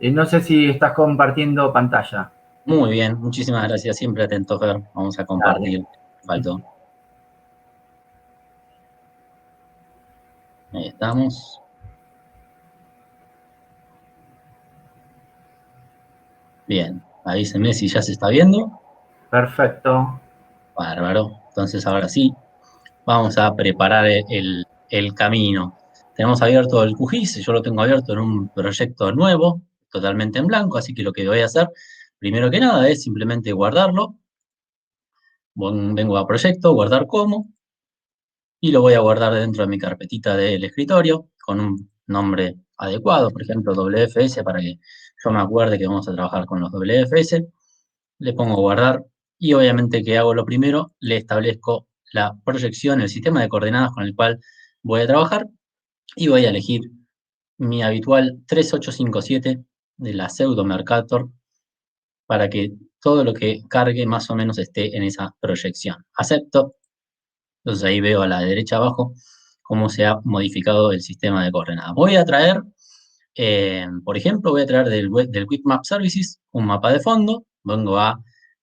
A: no sé si estás compartiendo pantalla.
D: Muy bien, muchísimas gracias, siempre atento, Fer. Vamos a compartir. Faltó. Ahí estamos. Bien, avísenme si ya se está viendo.
A: Perfecto.
D: Bárbaro. Entonces ahora sí, vamos a preparar el camino. Tenemos abierto el QGIS, yo lo tengo abierto en un proyecto nuevo, totalmente en blanco, así que lo que voy a hacer, primero que nada, es simplemente guardarlo. Vengo a proyecto, guardar como, y lo voy a guardar dentro de mi carpetita del escritorio, con un nombre adecuado, por ejemplo, WFS, para que yo me acuerde que vamos a trabajar con los WFS. Le pongo guardar, y obviamente que hago lo primero, le establezco la proyección, el sistema de coordenadas con el cual voy a trabajar, y voy a elegir mi habitual 3857 de la pseudo Mercator para que todo lo que cargue más o menos esté en esa proyección. Acepto. Entonces ahí veo a la derecha abajo cómo se ha modificado el sistema de coordenadas. Voy a traer, por ejemplo, voy a traer del Quick Map Services un mapa de fondo.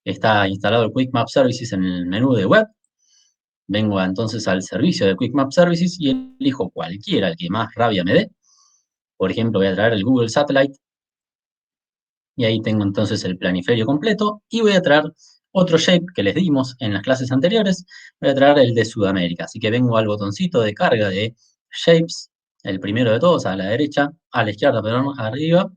D: Está instalado el Quick Map Services en el menú de web. Vengo entonces al servicio de Quick Map Services y elijo cualquiera, el que más rabia me dé. Por ejemplo, voy a traer el Google Satellite. Y ahí tengo entonces el planiferio completo. Y voy a traer otro shape que les dimos en las clases anteriores. Voy a traer el de Sudamérica. Así que vengo al botoncito de carga de shapes, el primero de todos, a la derecha, a la izquierda, perdón, arriba,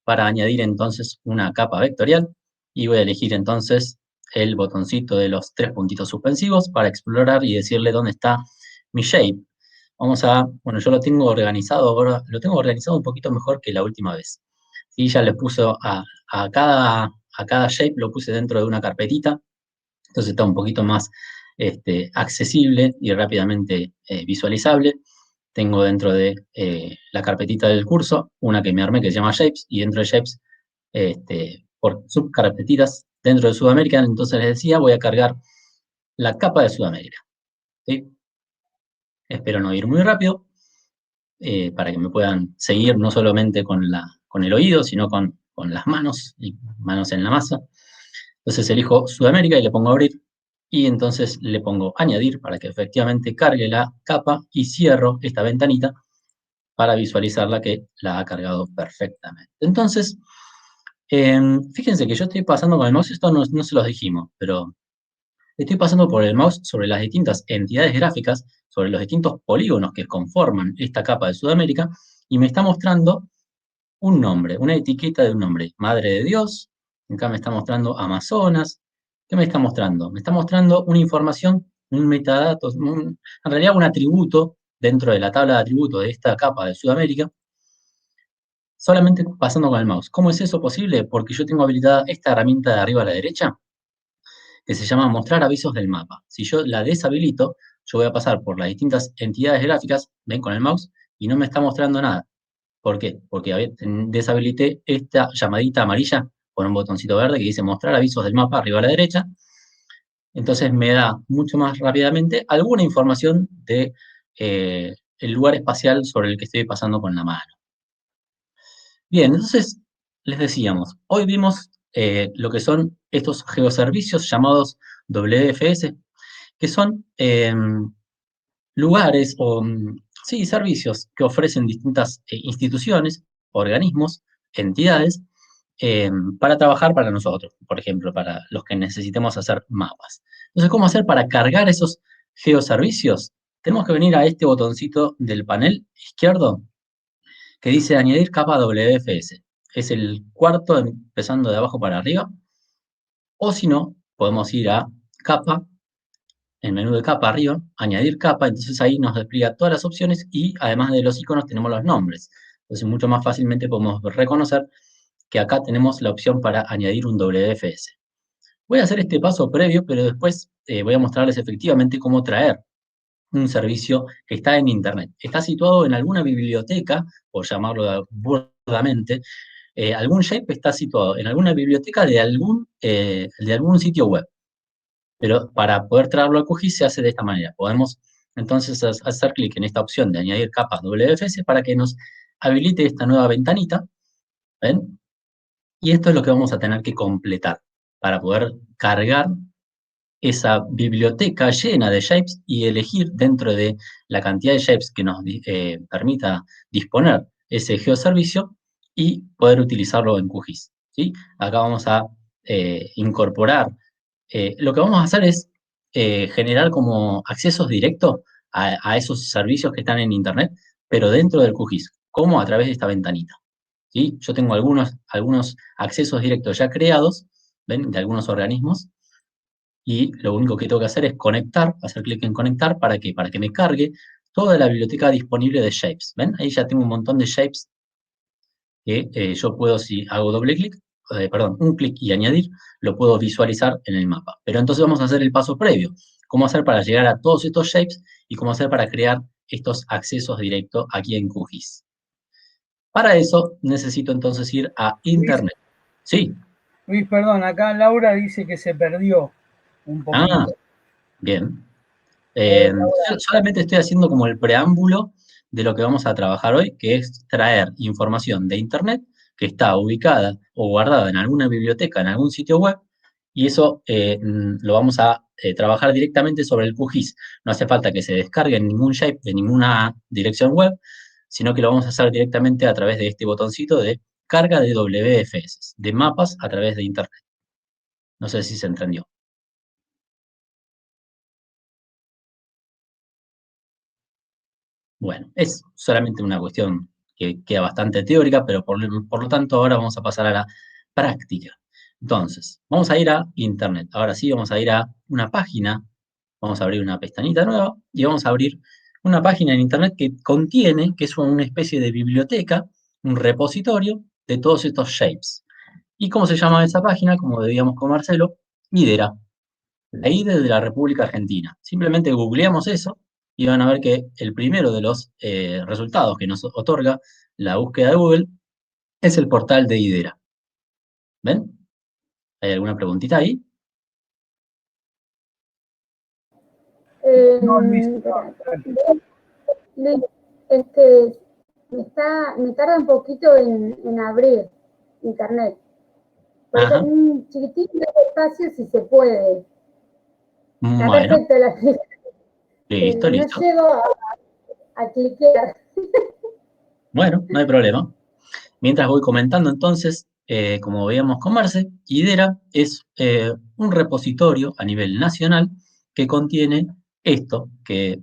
D: para añadir entonces una capa vectorial. Y voy a elegir entonces el botoncito de los 3 puntitos suspensivos para explorar y decirle dónde está mi shape. Bueno, yo lo tengo organizado ahora, lo tengo organizado un poquito mejor que la última vez. Y ya le puso a cada shape, lo puse dentro de una carpetita, entonces está un poquito más accesible y rápidamente visualizable. Tengo dentro de la carpetita del curso una que me armé que se llama Shapes, y dentro de Shapes, por subcarpetitas, dentro de Sudamérica, entonces les decía, voy a cargar la capa de Sudamérica. ¿Sí? Espero no ir muy rápido, para que me puedan seguir no solamente con el oído, sino con las manos, y manos en la masa. Entonces elijo Sudamérica y le pongo abrir, y entonces le pongo añadir para que efectivamente cargue la capa y cierro esta ventanita para visualizarla que la ha cargado perfectamente. Entonces, fíjense que yo estoy pasando con el mouse, esto no se los dijimos, pero estoy pasando por el mouse sobre las distintas entidades gráficas, sobre los distintos polígonos que conforman esta capa de Sudamérica, y me está mostrando un nombre, una etiqueta de un nombre. Madre de Dios, acá me está mostrando Amazonas. ¿Qué me está mostrando? Me está mostrando una información, un metadatos, en realidad un atributo dentro de la tabla de atributos de esta capa de Sudamérica, solamente pasando con el mouse. ¿Cómo es eso posible? Porque yo tengo habilitada esta herramienta de arriba a la derecha, que se llama mostrar avisos del mapa. Si yo la deshabilito, yo voy a pasar por las distintas entidades gráficas, ven con el mouse, y no me está mostrando nada. ¿Por qué? Porque deshabilité esta llamadita amarilla con un botoncito verde que dice mostrar avisos del mapa arriba a la derecha. Entonces me da mucho más rápidamente alguna información de el lugar espacial sobre el que estoy pasando con la mano. Bien, entonces les decíamos, hoy vimos lo que son estos geoservicios llamados WFS, que son lugares o, sí, servicios que ofrecen distintas instituciones, organismos, entidades, para trabajar para nosotros, por ejemplo, para los que necesitemos hacer mapas. Entonces, ¿cómo hacer para cargar esos geoservicios? Tenemos que venir a este botoncito del panel izquierdo que dice añadir capa WFS. Es el cuarto, empezando de abajo para arriba. O si no, podemos ir a capa, el menú de capa arriba, añadir capa, entonces ahí nos despliega todas las opciones y además de los iconos tenemos los nombres. Entonces mucho más fácilmente podemos reconocer que acá tenemos la opción para añadir un WFS. Voy a hacer este paso previo, pero después voy a mostrarles efectivamente cómo traer un servicio que está en Internet. Está situado en alguna biblioteca, por llamarlo burdamente, algún shape está situado en alguna biblioteca de algún sitio web. Pero para poder traerlo al QGIS se hace de esta manera. Podemos entonces hacer clic en esta opción de añadir capas WFS para que nos habilite esta nueva ventanita. ¿Ven? Y esto es lo que vamos a tener que completar para poder cargar esa biblioteca llena de shapes y elegir dentro de la cantidad de shapes que nos permita disponer ese geoservicio y poder utilizarlo en QGIS. ¿Sí? Acá vamos a incorporar. Lo que vamos a hacer es generar como accesos directos a esos servicios que están en Internet, pero dentro del QGIS, como a través de esta ventanita. ¿Sí? Yo tengo algunos accesos directos ya creados, ¿ven? De algunos organismos, y lo único que tengo que hacer es conectar, hacer clic en conectar, ¿para qué? Para que me cargue toda la biblioteca disponible de shapes. ¿Ven? Ahí ya tengo un montón de shapes que yo puedo, si hago doble clic, un clic y añadir, lo puedo visualizar en el mapa. Pero entonces vamos a hacer el paso previo. ¿Cómo hacer para llegar a todos estos shapes y cómo hacer para crear estos accesos directos aquí en QGIS? Para eso necesito entonces ir a Internet. Sí.
B: Luis, perdón, acá Laura dice que se perdió un poquito.
D: Ah, bien. Solamente estoy haciendo como el preámbulo de lo que vamos a trabajar hoy, que es traer información de Internet que está ubicada o guardada en alguna biblioteca, en algún sitio web, y eso lo vamos a trabajar directamente sobre el QGIS. No hace falta que se descargue en ningún shape de ninguna dirección web, sino que lo vamos a hacer directamente a través de este botoncito de carga de WFS, de mapas a través de Internet. No sé si se entendió. Bueno, es solamente una cuestión que queda bastante teórica, pero por lo tanto ahora vamos a pasar a la práctica. Entonces, vamos a ir a Internet. Ahora sí, vamos a ir a una página, vamos a abrir una pestañita nueva y vamos a abrir una página en Internet que contiene, que es una especie de biblioteca, un repositorio de todos estos shapes. ¿Y cómo se llama esa página? Como debíamos con Marcelo, IDERA. La IDE de la República Argentina. Simplemente googleamos eso y van a ver que el primero de los resultados que nos otorga la búsqueda de Google es el portal de IDERA. ¿Ven? ¿Hay alguna preguntita ahí?
B: No, Luis, no.
C: Me tarda un poquito en abrir internet. Por eso un chiquitito de espacio si se puede. Está
D: Bueno,
C: perfecto la
D: listo,
C: pero
D: listo.
C: no llego a cliquear.
D: Bueno, no hay problema. Mientras voy comentando entonces, como veíamos con Marce, IDERA es un repositorio a nivel nacional que contiene esto que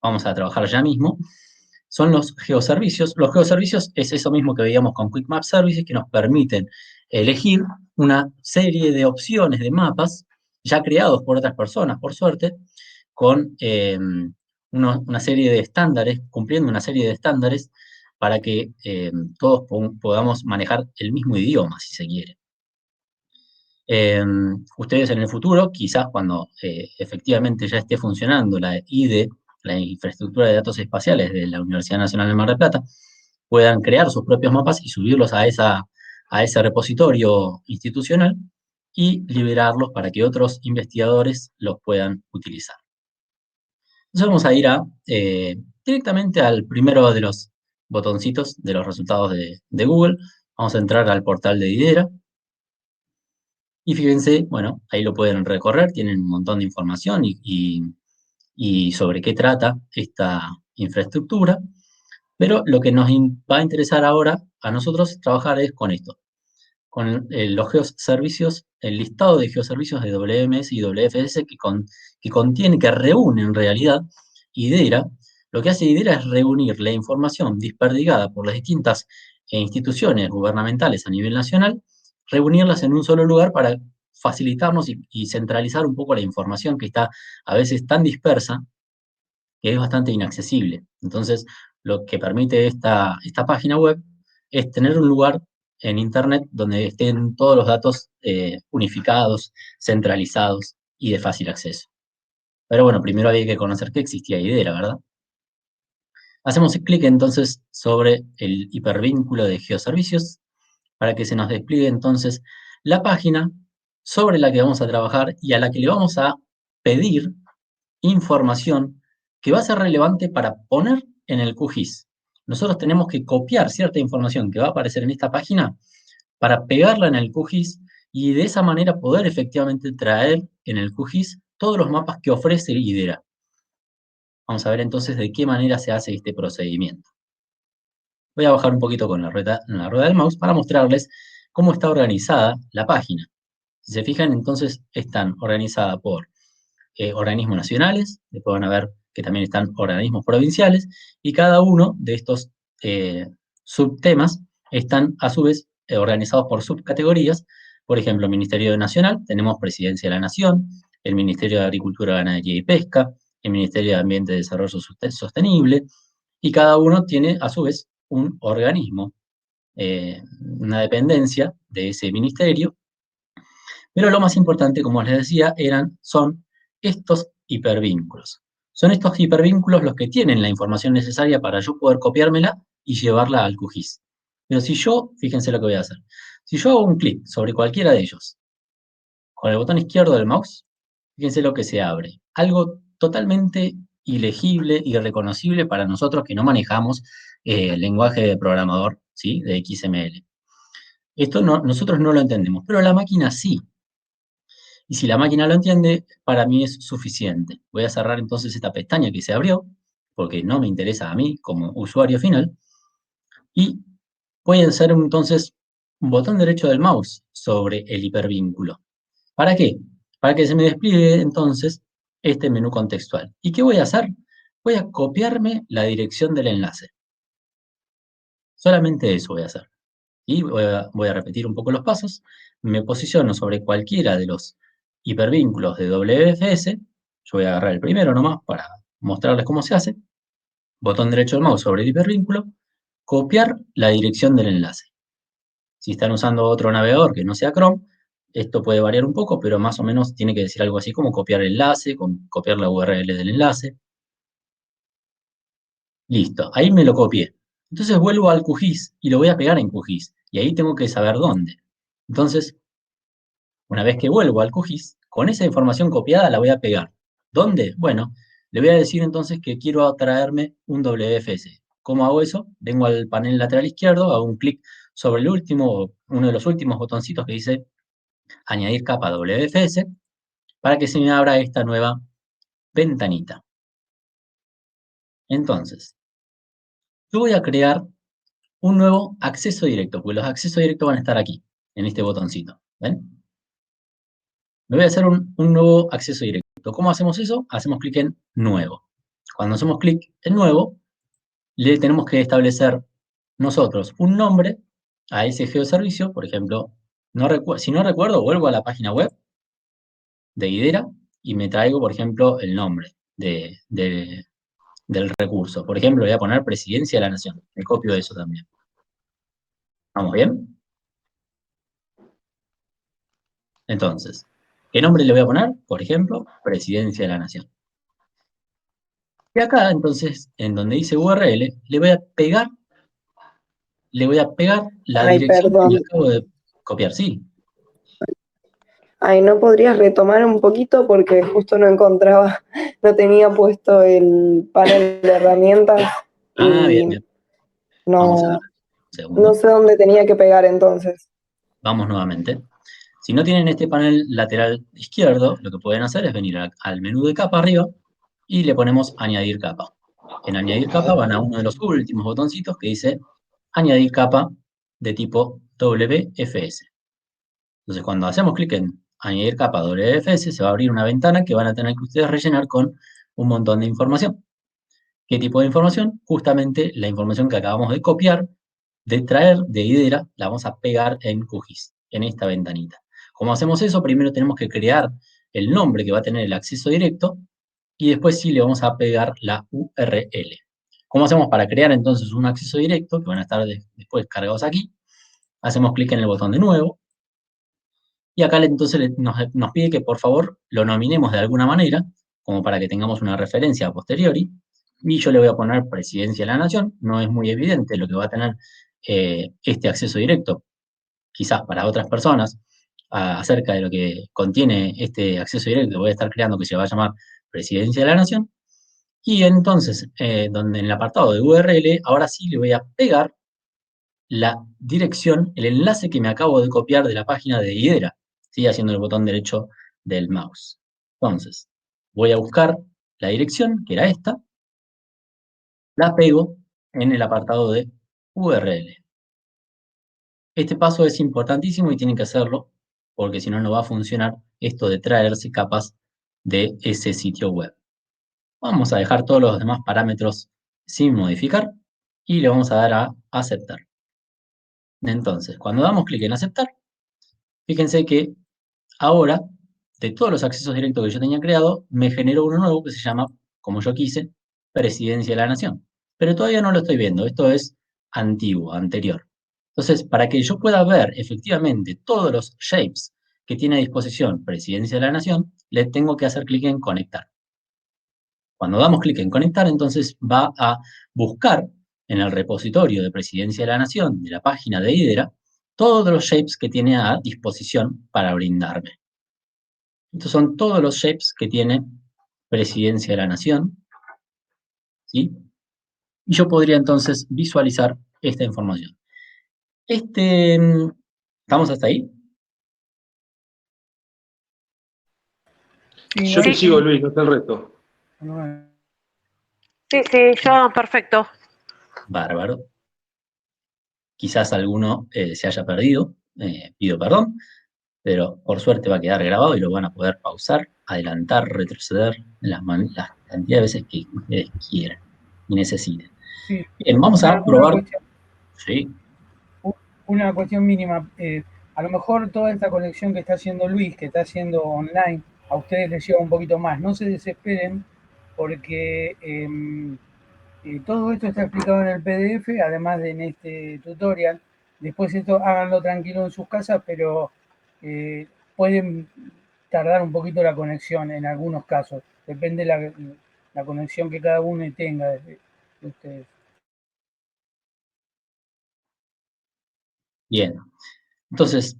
D: vamos a trabajar ya mismo, son los geoservicios. Los geoservicios es eso mismo que veíamos con Quick Map Services, que nos permiten elegir una serie de opciones de mapas ya creados por otras personas, por suerte, con una serie de estándares, cumpliendo una serie de estándares para que todos podamos manejar el mismo idioma, si se quiere. Ustedes en el futuro, quizás cuando efectivamente ya esté funcionando la IDE, la infraestructura de datos espaciales de la Universidad Nacional del Mar del Plata, puedan crear sus propios mapas y subirlos a ese repositorio institucional y liberarlos para que otros investigadores los puedan utilizar. Entonces vamos a ir directamente al primero de los botoncitos de los resultados de Google. Vamos a entrar al portal de IDERA. Y fíjense, bueno, ahí lo pueden recorrer, tienen un montón de información y sobre qué trata esta infraestructura. Pero lo que nos va a interesar ahora a nosotros trabajar es con esto, con los geoservicios, el listado de geoservicios de WMS y WFS que contiene, que reúne en realidad IDERA. Lo que hace IDERA es reunir la información desperdigada por las distintas instituciones gubernamentales a nivel nacional, reunirlas en un solo lugar para facilitarnos y centralizar un poco la información que está a veces tan dispersa que es bastante inaccesible. Entonces, lo que permite esta página web es tener un lugar en Internet donde estén todos los datos unificados, centralizados y de fácil acceso. Pero bueno, primero había que conocer que existía IDERA, ¿verdad? Hacemos clic entonces sobre el hipervínculo de geoservicios para que se nos despliegue entonces la página sobre la que vamos a trabajar y a la que le vamos a pedir información que va a ser relevante para poner en el QGIS. Nosotros tenemos que copiar cierta información que va a aparecer en esta página para pegarla en el QGIS y de esa manera poder efectivamente traer en el QGIS todos los mapas que ofrece IDERA. Vamos a ver entonces de qué manera se hace este procedimiento. Voy a bajar un poquito con la rueda del mouse para mostrarles cómo está organizada la página. Si se fijan, entonces están organizadas por organismos nacionales, después van a ver que también están organismos provinciales, y cada uno de estos subtemas están a su vez organizados por subcategorías. Por ejemplo, Ministerio Nacional, tenemos Presidencia de la Nación, el Ministerio de Agricultura, Ganadería y Pesca, el Ministerio de Ambiente y Desarrollo Sostenible, y cada uno tiene a su vez un organismo, una dependencia de ese ministerio. Pero lo más importante, como les decía, son estos hipervínculos. Son estos hipervínculos los que tienen la información necesaria para yo poder copiármela y llevarla al QGIS. Pero si yo, fíjense lo que voy a hacer, si yo hago un clic sobre cualquiera de ellos, con el botón izquierdo del mouse, fíjense lo que se abre. Algo totalmente ilegible y reconocible para nosotros que no manejamos el lenguaje de programador, ¿sí?, de XML. Esto nosotros no lo entendemos, pero la máquina sí. Y si la máquina lo entiende, para mí es suficiente. Voy a cerrar entonces esta pestaña que se abrió, porque no me interesa a mí como usuario final. Y voy a hacer entonces un botón derecho del mouse sobre el hipervínculo. ¿Para qué? Para que se me despliegue entonces este menú contextual. ¿Y qué voy a hacer? Voy a copiarme la dirección del enlace. Solamente eso voy a hacer. Y voy a repetir un poco los pasos. Me posiciono sobre cualquiera de los hipervínculos de WFS. Yo voy a agarrar el primero nomás para mostrarles cómo se hace. Botón derecho del mouse sobre el hipervínculo. Copiar la dirección del enlace. Si están usando otro navegador que no sea Chrome, esto puede variar un poco, pero más o menos tiene que decir algo así como copiar el enlace, copiar la URL del enlace. Listo, ahí me lo copié. Entonces vuelvo al QGIS y lo voy a pegar en QGIS. Y ahí tengo que saber dónde. Entonces, una vez que vuelvo al QGIS, con esa información copiada la voy a pegar. ¿Dónde? Bueno, Le voy a decir entonces que quiero traerme un WFS. ¿Cómo hago eso? Vengo al panel lateral izquierdo, hago un clic sobre el último, uno de los últimos botoncitos que dice añadir capa WFS, para que se me abra esta nueva ventanita. Entonces, yo voy a crear un nuevo acceso directo, porque los accesos directos van a estar aquí, en este botoncito. ¿Ven? Me voy a hacer un nuevo acceso directo. ¿Cómo hacemos eso? Hacemos clic en Nuevo. Cuando hacemos clic en Nuevo, le tenemos que establecer nosotros un nombre a ese geoservicio. Por ejemplo, si no recuerdo, vuelvo a la página web de IDERA y me traigo, por ejemplo, el nombre del recurso. Por ejemplo, voy a poner Presidencia de la Nación. Me copio eso también. ¿Vamos bien? Entonces, ¿qué nombre le voy a poner? Por ejemplo, Presidencia de la Nación. Y acá, entonces, en donde dice URL, le voy a pegar la dirección que me acabo de copiar. Sí.
E: Ay, ¿no podrías retomar un poquito? Porque justo no encontraba, no tenía puesto el panel de herramientas y
D: Bien. Vamos a ver. Un segundo.
E: No sé dónde tenía que pegar entonces.
D: Vamos nuevamente. Si no tienen este panel lateral izquierdo, lo que pueden hacer es venir al menú de capa arriba y le ponemos añadir capa. En añadir capa van a uno de los últimos botoncitos que dice añadir capa de tipo WFS. Entonces, cuando hacemos clic en añadir capa WFS, se va a abrir una ventana que van a tener que ustedes rellenar con un montón de información. ¿Qué tipo de información? Justamente la información que acabamos de copiar, de traer de IDERA, la vamos a pegar en QGIS, en esta ventanita. ¿Cómo hacemos eso? Primero tenemos que crear el nombre que va a tener el acceso directo y después sí le vamos a pegar la URL. ¿Cómo hacemos para crear entonces un acceso directo, que van a estar después cargados aquí? Hacemos clic en el botón de nuevo y acá entonces nos pide que por favor lo nominemos de alguna manera, como para que tengamos una referencia a posteriori, y yo le voy a poner Presidencia de la Nación. No es muy evidente lo que va a tener este acceso directo, quizás para otras personas, acerca de lo que contiene este acceso directo que voy a estar creando, que se va a llamar Presidencia de la Nación. Y entonces, donde en el apartado de URL, ahora sí le voy a pegar la dirección, el enlace que me acabo de copiar de la página de IDERA, ¿sí? Haciendo el botón derecho del mouse. Entonces, voy a buscar la dirección, que era esta, la pego en el apartado de URL. Este paso es importantísimo y tienen que hacerlo, porque si no, no va a funcionar esto de traerse capas de ese sitio web. Vamos a dejar todos los demás parámetros sin modificar y le vamos a dar a aceptar. Entonces, cuando damos clic en aceptar, fíjense que ahora, de todos los accesos directos que yo tenía creado, me generó uno nuevo que se llama, como yo quise, Presidencia de la Nación. Pero todavía no lo estoy viendo, esto es antiguo, anterior. Entonces, para que yo pueda ver efectivamente todos los shapes que tiene a disposición Presidencia de la Nación, le tengo que hacer clic en conectar. Cuando damos clic en conectar, entonces va a buscar en el repositorio de Presidencia de la Nación, de la página de IDERA, todos los shapes que tiene a disposición para brindarme. Estos son todos los shapes que tiene Presidencia de la Nación, ¿sí? Y yo podría entonces visualizar esta información. ¿Estamos hasta ahí?
F: Yo te sigo, Luis, no está el resto.
G: Sí, yo perfecto.
D: Bárbaro. Quizás alguno se haya perdido, pido perdón, pero por suerte va a quedar grabado y lo van a poder pausar, adelantar, retroceder la cantidad de veces que ustedes quieran y necesiten.
B: Sí.
D: Bien, vamos a probar. Sí.
B: Una cuestión mínima. A lo mejor toda esta conexión que está haciendo Luis, que está haciendo online, a ustedes les lleva un poquito más. No se desesperen porque todo esto está explicado en el PDF, además de en este tutorial. Después esto háganlo tranquilo en sus casas, pero pueden tardar un poquito la conexión en algunos casos. Depende de la conexión que cada uno tenga de ustedes.
D: Bien. Entonces,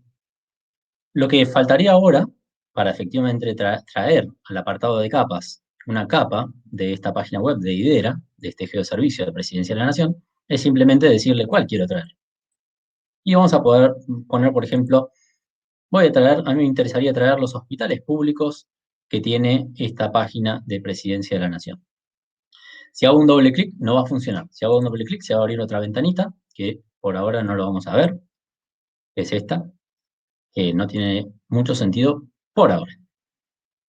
D: lo que faltaría ahora para efectivamente traer al apartado de capas una capa de esta página web de IDERA, de este geoservicio de Presidencia de la Nación, es simplemente decirle cuál quiero traer. Y vamos a poder poner, por ejemplo, a mí me interesaría traer los hospitales públicos que tiene esta página de Presidencia de la Nación. Si hago un doble clic, no va a funcionar. Si hago un doble clic, se va a abrir otra ventanita, que por ahora no lo vamos a ver, que es esta, que no tiene mucho sentido por ahora.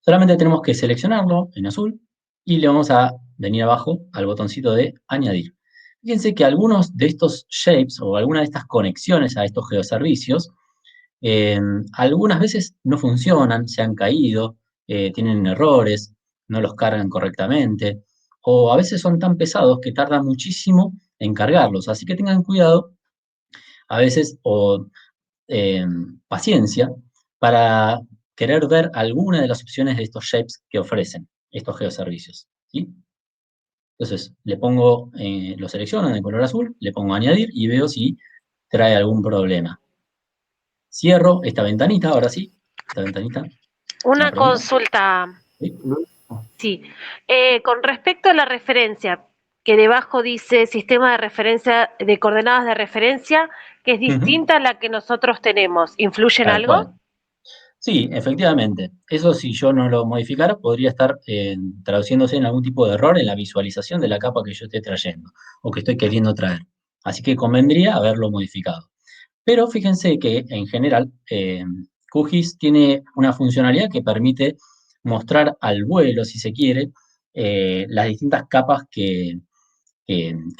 D: Solamente tenemos que seleccionarlo en azul y le vamos a venir abajo al botoncito de añadir. Fíjense que algunos de estos shapes o algunas de estas conexiones a estos geoservicios algunas veces no funcionan, se han caído, tienen errores, no los cargan correctamente, o a veces son tan pesados que tarda muchísimo en cargarlos. Así que tengan cuidado, a veces, o paciencia, para querer ver alguna de las opciones de estos shapes que ofrecen estos geoservicios. ¿Sí? Entonces, lo selecciono en el color azul, le pongo añadir y veo si trae algún problema. Cierro esta ventanita, ahora sí, esta ventanita.
G: Una consulta.
D: ¿Sí?
G: Sí. Con respecto a la referencia, que debajo dice sistema de referencia, de coordenadas de referencia, que es distinta a la que nosotros tenemos. ¿Influye en algo?
D: Cual. Sí, efectivamente. Eso, si yo no lo modificara, podría estar traduciéndose en algún tipo de error en la visualización de la capa que yo esté trayendo o que estoy queriendo traer. Así que convendría haberlo modificado. Pero fíjense que en general QGIS tiene una funcionalidad que permite mostrar al vuelo, si se quiere, las distintas capas que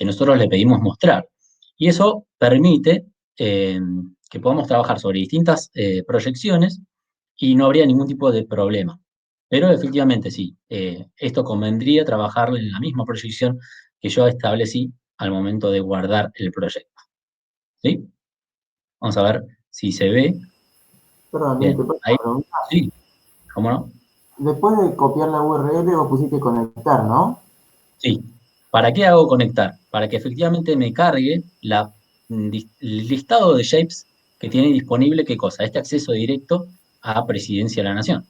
D: nosotros le pedimos mostrar. Y eso permite que podamos trabajar sobre distintas proyecciones y no habría ningún tipo de problema. Pero efectivamente sí, esto convendría trabajarlo en la misma proyección que yo establecí al momento de guardar el proyecto. ¿Sí? Vamos a ver si se ve.
H: Perdón,
D: Bien,
H: ¿te puedo
D: ahí,
H: preguntar?
D: sí, ¿cómo no?
H: Después de copiar la URL, vos pusiste conectar, ¿no?
D: Sí. ¿Para qué hago conectar? Para que efectivamente me cargue el listado de shapes que tiene disponible, ¿qué cosa? Este acceso directo a Presidencia de la Nación.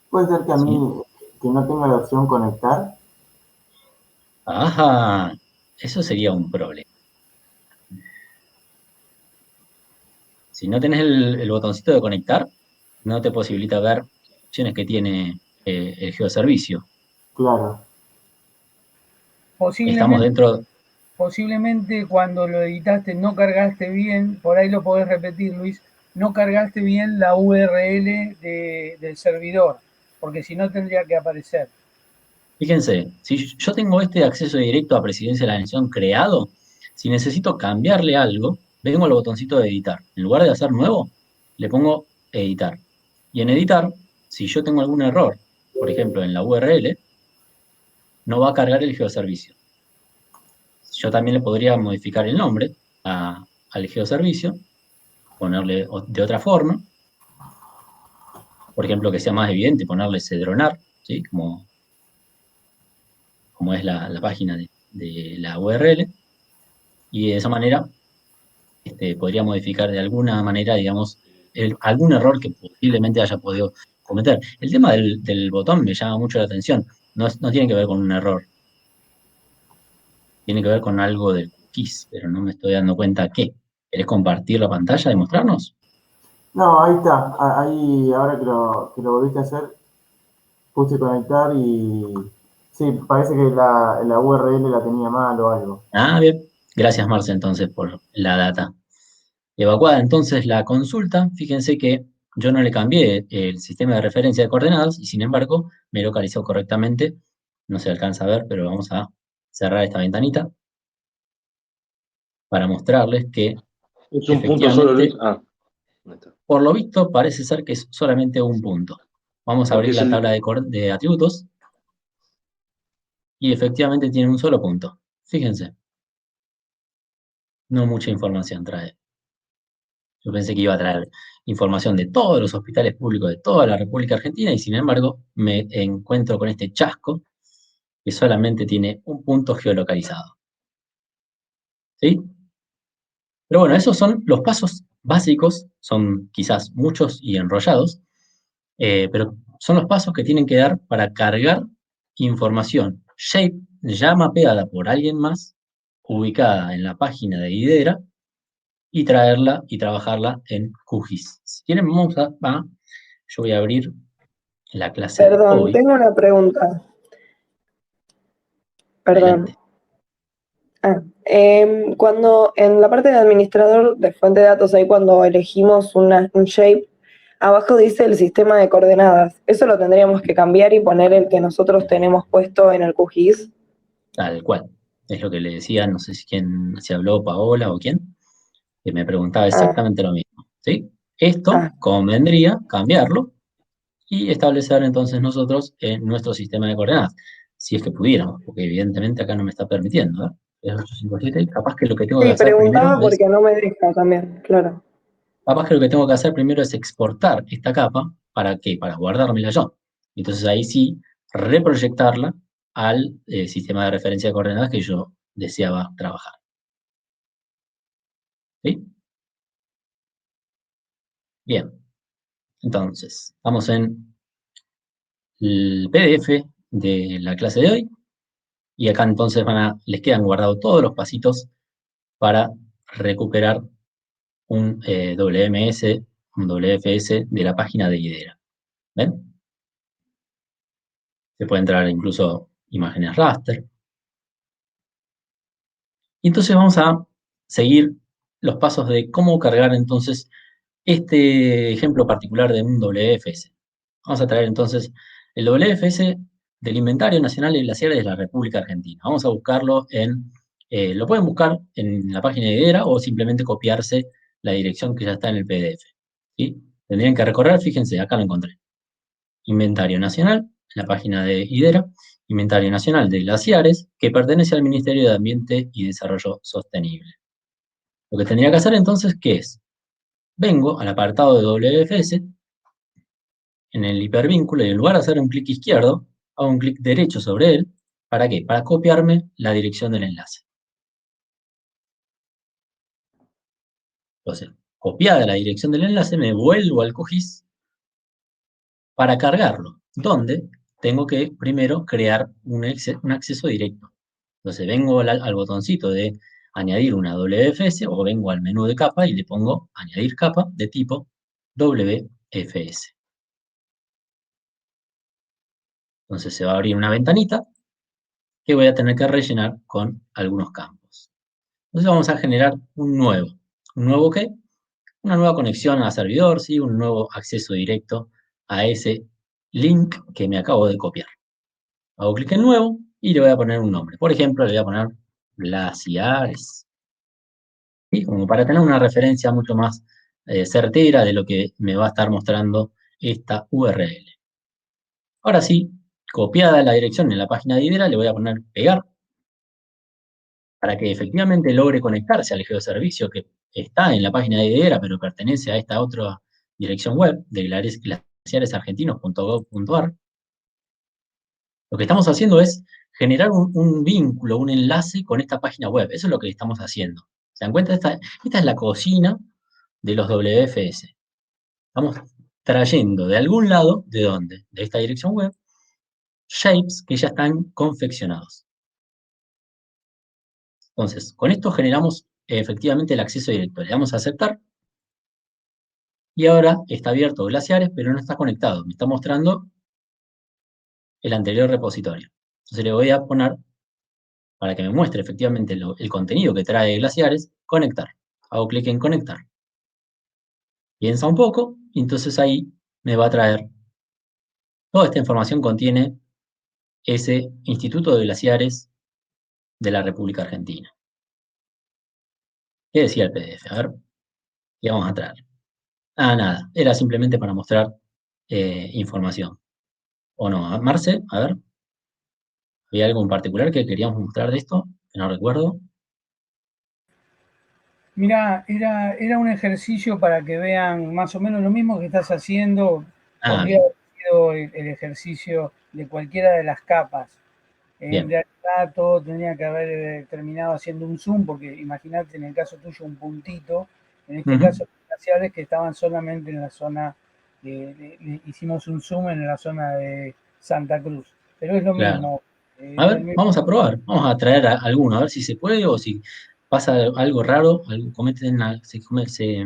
H: Puede ser que a
D: ¿Sí?
H: mí, que no tenga la opción conectar.
D: Ajá, eso sería un problema. Si no tenés el botoncito de conectar, no te posibilita ver opciones que tiene el geoservicio.
H: Claro.
D: Estamos dentro.
B: Posiblemente cuando lo editaste no cargaste bien, por ahí lo podés repetir, Luis, no cargaste bien la URL del servidor, porque si no tendría que aparecer.
D: Fíjense, si yo tengo este acceso directo a Presidencia de la Nación creado, si necesito cambiarle algo, vengo al botoncito de editar. En lugar de hacer nuevo, le pongo editar. Y en editar, si yo tengo algún error, por ejemplo en la URL, no va a cargar el geoservicio. Yo también le podría modificar el nombre al geoservicio, ponerle de otra forma, por ejemplo que sea más evidente, ponerle Cedronar, ¿sí? como es la página de la URL, y de esa manera podría modificar de alguna manera, digamos, algún error que posiblemente haya podido cometer. El tema del botón me llama mucho la atención. No tiene que ver con un error. Tiene que ver con algo del cookies, pero no me estoy dando cuenta qué. ¿Querés compartir la pantalla y mostrarnos?
H: No, ahí está. Ahí, ahora que lo volviste a hacer, puse conectar y... Sí, parece que la URL la tenía mal o algo.
D: Ah, bien. Gracias, Marce, entonces, por la data. Evacuada entonces la consulta, fíjense que yo no le cambié el sistema de referencia de coordenadas y sin embargo me localizó correctamente. No se alcanza a ver, pero vamos a cerrar esta ventanita para mostrarles que
F: ¿Es un punto solo, Luis? Ah,
D: por lo visto parece ser que es solamente un punto. Vamos a abrir la tabla de atributos y efectivamente tiene un solo punto. Fíjense. No mucha información trae. Yo pensé que iba a traer información de todos los hospitales públicos de toda la República Argentina y sin embargo me encuentro con este chasco que solamente tiene un punto geolocalizado. ¿Sí? Pero bueno, esos son los pasos básicos, son quizás muchos y enrollados, pero son los pasos que tienen que dar para cargar información shape ya mapeada por alguien más, ubicada en la página de IDERA, y traerla y trabajarla en QGIS. Si quieren, yo voy a abrir la clase de hoy.
E: Tengo una pregunta.
D: Adelante.
E: Cuando en la parte de administrador de fuente de datos, ahí cuando elegimos un shape, abajo dice el sistema de coordenadas. ¿Eso lo tendríamos que cambiar y poner el que nosotros tenemos puesto en el QGIS?
D: Tal cual. Es lo que le decía, no sé quién se habló, Paola o quién, que me preguntaba exactamente lo mismo. ¿Sí? Esto convendría cambiarlo y establecer entonces nosotros nuestro sistema de coordenadas, si es que pudiéramos, porque evidentemente acá no me está permitiendo, ¿eh? Es 857, capaz que lo que tengo que hacer
E: preguntaba
D: primero es...
E: porque no me deja también, claro.
D: Capaz que lo que tengo que hacer primero es exportar esta capa, ¿para qué? Para guardármela yo. Entonces ahí sí, reproyectarla al sistema de referencia de coordenadas que yo deseaba trabajar. ¿Sí? Bien. Entonces, vamos en el PDF de la clase de hoy. Y acá entonces les quedan guardados todos los pasitos para recuperar un WMS, un WFS de la página de IDERA. ¿Ven? Se puede entrar incluso imágenes raster. Y entonces vamos a seguir los pasos de cómo cargar entonces este ejemplo particular de un WFS. Vamos a traer entonces el WFS del Inventario Nacional de Glaciares de la República Argentina. Vamos a buscarlo lo pueden buscar en la página de IDERA o simplemente copiarse la dirección que ya está en el PDF. ¿Sí? Tendrían que recorrer, fíjense, acá lo encontré. Inventario Nacional, en la página de IDERA, Inventario Nacional de Glaciares, que pertenece al Ministerio de Ambiente y Desarrollo Sostenible. Lo que tendría que hacer entonces, ¿qué es? Vengo al apartado de WFS, en el hipervínculo, y en lugar de hacer un clic izquierdo, hago un clic derecho sobre él. ¿Para qué? Para copiarme la dirección del enlace. Entonces, copiada la dirección del enlace, me vuelvo al QGIS para cargarlo, donde tengo que primero crear un acceso directo. Entonces vengo al botoncito de añadir una WFS o vengo al menú de capa y le pongo añadir capa de tipo WFS. Entonces se va a abrir una ventanita que voy a tener que rellenar con algunos campos. Entonces vamos a generar un nuevo. ¿Un nuevo qué? Una nueva conexión a servidor, ¿sí? Un nuevo acceso directo a ese link que me acabo de copiar. Hago clic en nuevo y le voy a poner un nombre. Por ejemplo, le voy a poner glaciares. ¿Sí? Como para tener una referencia mucho más certera de lo que me va a estar mostrando esta URL. Ahora sí, copiada la dirección en la página de IDERA, le voy a poner pegar para que efectivamente logre conectarse al geoservicio que está en la página de IDERA, pero pertenece a esta otra dirección web de glaciaresargentinos.gov.ar. Lo que estamos haciendo es generar un vínculo, un enlace con esta página web. Eso es lo que estamos haciendo. ¿Se dan cuenta? Esta es la cocina de los WFS. Estamos trayendo de algún lado, ¿de dónde? De esta dirección web, shapes que ya están confeccionados. Entonces, con esto generamos efectivamente el acceso directo. Le damos a aceptar. Y ahora está abierto Glaciares, pero no está conectado. Me está mostrando el anterior repositorio. Entonces le voy a poner, para que me muestre efectivamente el contenido que trae Glaciares, conectar. Hago clic en conectar. Piensa un poco, y entonces ahí me va a traer. Toda esta información contiene ese Instituto de Glaciares de la República Argentina. ¿Qué decía el PDF? A ver, ¿qué vamos a traer? Nada, era simplemente para mostrar información. ¿O no? Marce, a ver. ¿Había algo en particular que queríamos mostrar de esto? Que no recuerdo.
B: Mira, era un ejercicio para que vean más o menos lo mismo que estás haciendo. Podría haber sido el ejercicio de cualquiera de las capas. En realidad todo tenía que haber terminado haciendo un zoom, porque imagínate en el caso tuyo un puntito, en este caso glaciares que estaban solamente en la zona, hicimos un zoom en la zona de Santa Cruz. pero es lo
D: Claro.
B: mismo.
D: A ver, vamos a probar, vamos a traer alguno, a ver si se puede o si pasa algo raro, se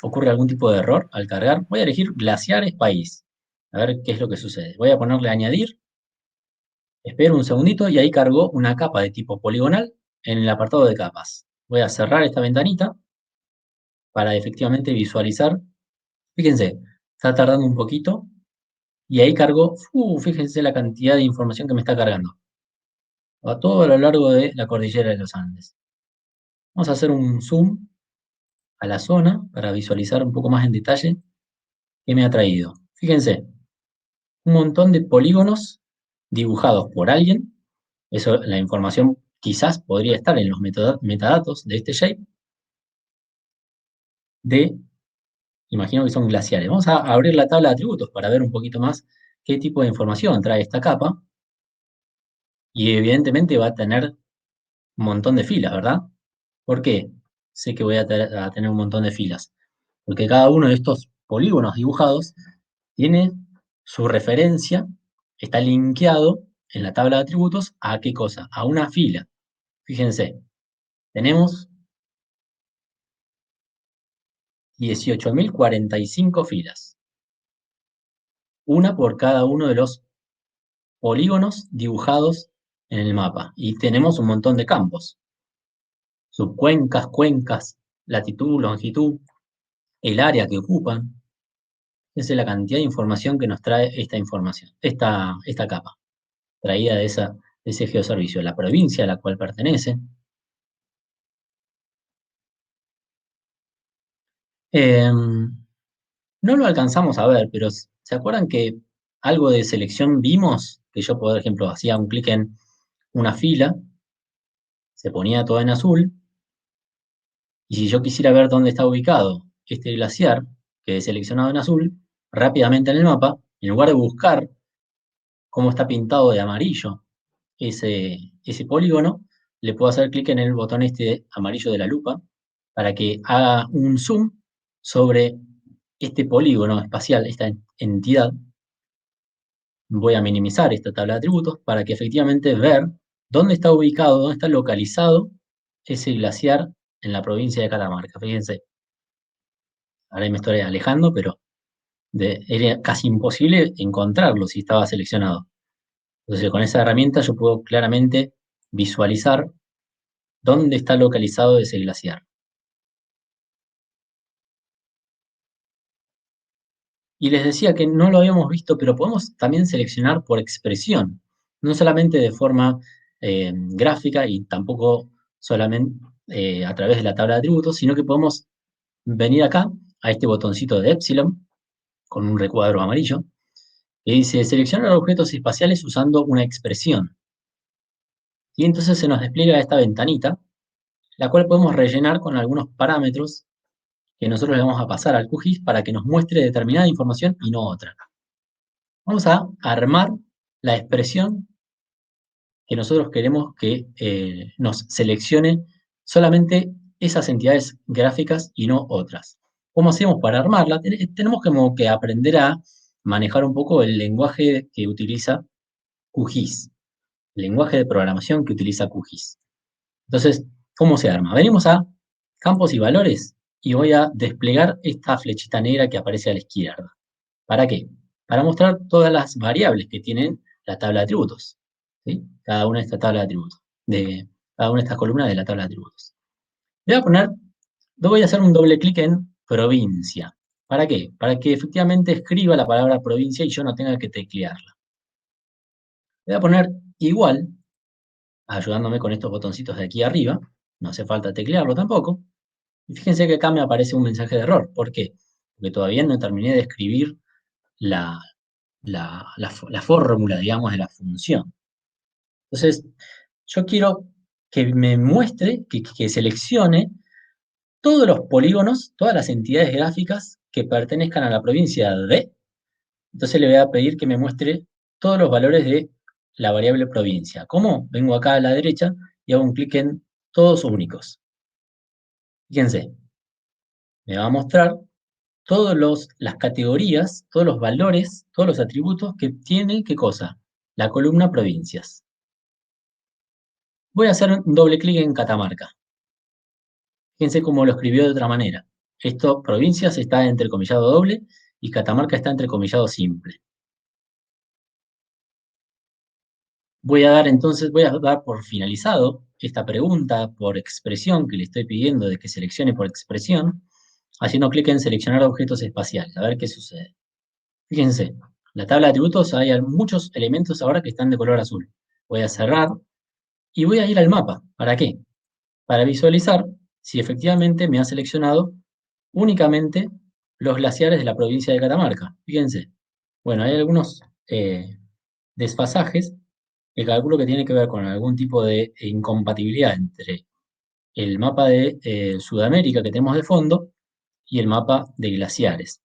D: ocurre algún tipo de error al cargar. Voy a elegir glaciares país, a ver qué es lo que sucede. Voy a ponerle añadir, espero un segundito y ahí cargó una capa de tipo poligonal en el apartado de capas. Voy a cerrar esta ventanita para efectivamente visualizar. Fíjense, está tardando un poquito y ahí cargó, fíjense la cantidad de información que me está cargando. A todo a lo largo de la cordillera de los Andes. Vamos a hacer un zoom a la zona para visualizar un poco más en detalle qué me ha traído. Fíjense, un montón de polígonos dibujados por alguien. Eso, la información quizás podría estar en los metadatos de este shape. Imagino que son glaciares. Vamos a abrir la tabla de atributos para ver un poquito más qué tipo de información trae esta capa. Y evidentemente va a tener un montón de filas, ¿verdad? ¿Por qué? Sé que voy a tener un montón de filas. Porque cada uno de estos polígonos dibujados tiene su referencia, está linkeado en la tabla de atributos a qué cosa, a una fila. Fíjense, tenemos 18.045 filas. Una por cada uno de los polígonos dibujados en el mapa. Y tenemos un montón de campos. Subcuencas, cuencas, latitud, longitud, el área que ocupan. Esa es la cantidad de información que nos trae esta información, esta capa, traída de ese geoservicio, la provincia a la cual pertenece. No lo alcanzamos a ver, pero ¿se acuerdan que algo de selección vimos? Que yo, por ejemplo, hacía un clic en una fila, se ponía todo en azul, y si yo quisiera ver dónde está ubicado este glaciar, que he seleccionado en azul, rápidamente en el mapa, en lugar de buscar cómo está pintado de amarillo ese polígono, le puedo hacer clic en el botón este amarillo de la lupa para que haga un zoom sobre este polígono espacial, esta entidad. Voy a minimizar esta tabla de atributos para que efectivamente ver dónde está ubicado, dónde está localizado ese glaciar en la provincia de Catamarca. Fíjense, ahora me estoy alejando, pero era casi imposible encontrarlo si estaba seleccionado. Entonces, con esa herramienta yo puedo claramente visualizar dónde está localizado ese glaciar. Y les decía que no lo habíamos visto, pero podemos también seleccionar por expresión, no solamente de forma gráfica y tampoco solamente a través de la tabla de atributos, sino que podemos venir acá a este botoncito de Epsilon con un recuadro amarillo que dice seleccionar objetos espaciales usando una expresión. Y entonces se nos despliega esta ventanita, la cual podemos rellenar con algunos parámetros que nosotros le vamos a pasar al QGIS para que nos muestre determinada información y no otra. Vamos a armar la expresión que nosotros queremos que nos seleccione solamente esas entidades gráficas y no otras. ¿Cómo hacemos para armarla? Tenemos como que aprender a manejar un poco el lenguaje que utiliza QGIS, el lenguaje de programación que utiliza QGIS. Entonces, ¿cómo se arma? Venimos a campos y valores y voy a desplegar esta flechita negra que aparece a la izquierda. ¿Para qué? Para mostrar todas las variables que tienen la tabla de atributos. ¿Sí? Cada una de estas tablas de atributos. Cada una de estas columnas de la tabla de atributos. Voy a hacer un doble clic en provincia. ¿Para qué? Para que efectivamente escriba la palabra provincia y yo no tenga que teclearla. Voy a poner igual, ayudándome con estos botoncitos de aquí arriba. No hace falta teclearlo tampoco. Y fíjense que acá me aparece un mensaje de error. ¿Por qué? Porque todavía no terminé de escribir la fórmula, digamos, de la función. Entonces, yo quiero que me muestre, que seleccione todos los polígonos, todas las entidades gráficas que pertenezcan a la provincia de. Entonces le voy a pedir que me muestre todos los valores de la variable provincia. ¿Cómo? Vengo acá a la derecha y hago un clic en todos únicos. Fíjense, me va a mostrar todas las categorías, todos los valores, todos los atributos que tiene, ¿qué cosa? la columna provincias. Voy a hacer un doble clic en Catamarca. Fíjense cómo lo escribió de otra manera. Esto, provincias, está entrecomillado doble y Catamarca está entrecomillado simple. Voy a dar por finalizado esta pregunta por expresión que le estoy pidiendo de que seleccione por expresión, haciendo clic en seleccionar objetos espaciales, a ver qué sucede. Fíjense, la tabla de atributos hay muchos elementos ahora que están de color azul. Voy a cerrar y voy a ir al mapa. ¿Para qué? Para visualizar si efectivamente me ha seleccionado únicamente los glaciares de la provincia de Catamarca. Fíjense. Bueno, hay algunos desfasajes que calculo que tiene que ver con algún tipo de incompatibilidad entre el mapa de Sudamérica que tenemos de fondo y el mapa de glaciares.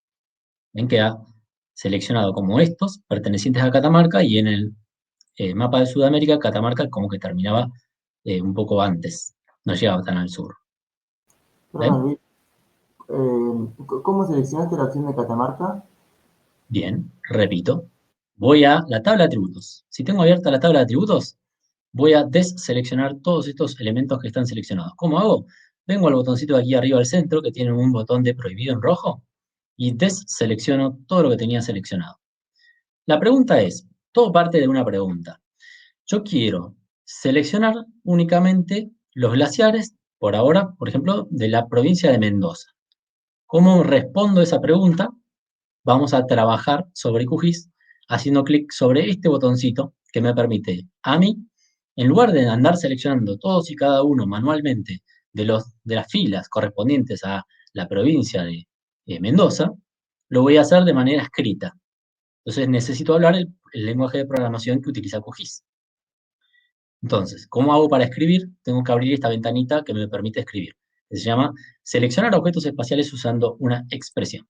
D: Ven que ha seleccionado como estos, pertenecientes a Catamarca, y en el mapa de Sudamérica, Catamarca como que terminaba un poco antes, no llegaba tan al sur.
H: ¿Ven? ¿Cómo seleccionaste la opción de Catamarca?
D: Bien, repito. Voy a la tabla de atributos. Si tengo abierta la tabla de atributos, voy a deseleccionar todos estos elementos que están seleccionados. ¿Cómo hago? Vengo al botoncito de aquí arriba al centro, que tiene un botón de prohibido en rojo, y deselecciono todo lo que tenía seleccionado. La pregunta es, todo parte de una pregunta. Yo quiero seleccionar únicamente los glaciares, por ahora, por ejemplo, de la provincia de Mendoza. ¿Cómo respondo esa pregunta? Vamos a trabajar sobre QGIS haciendo clic sobre este botoncito que me permite a mí, en lugar de andar seleccionando todos y cada uno manualmente de las filas correspondientes a la provincia de Mendoza, lo voy a hacer de manera escrita. Entonces necesito hablar el lenguaje de programación que utiliza QGIS. Entonces, ¿cómo hago para escribir? Tengo que abrir esta ventanita que me permite escribir, que se llama seleccionar objetos espaciales usando una expresión.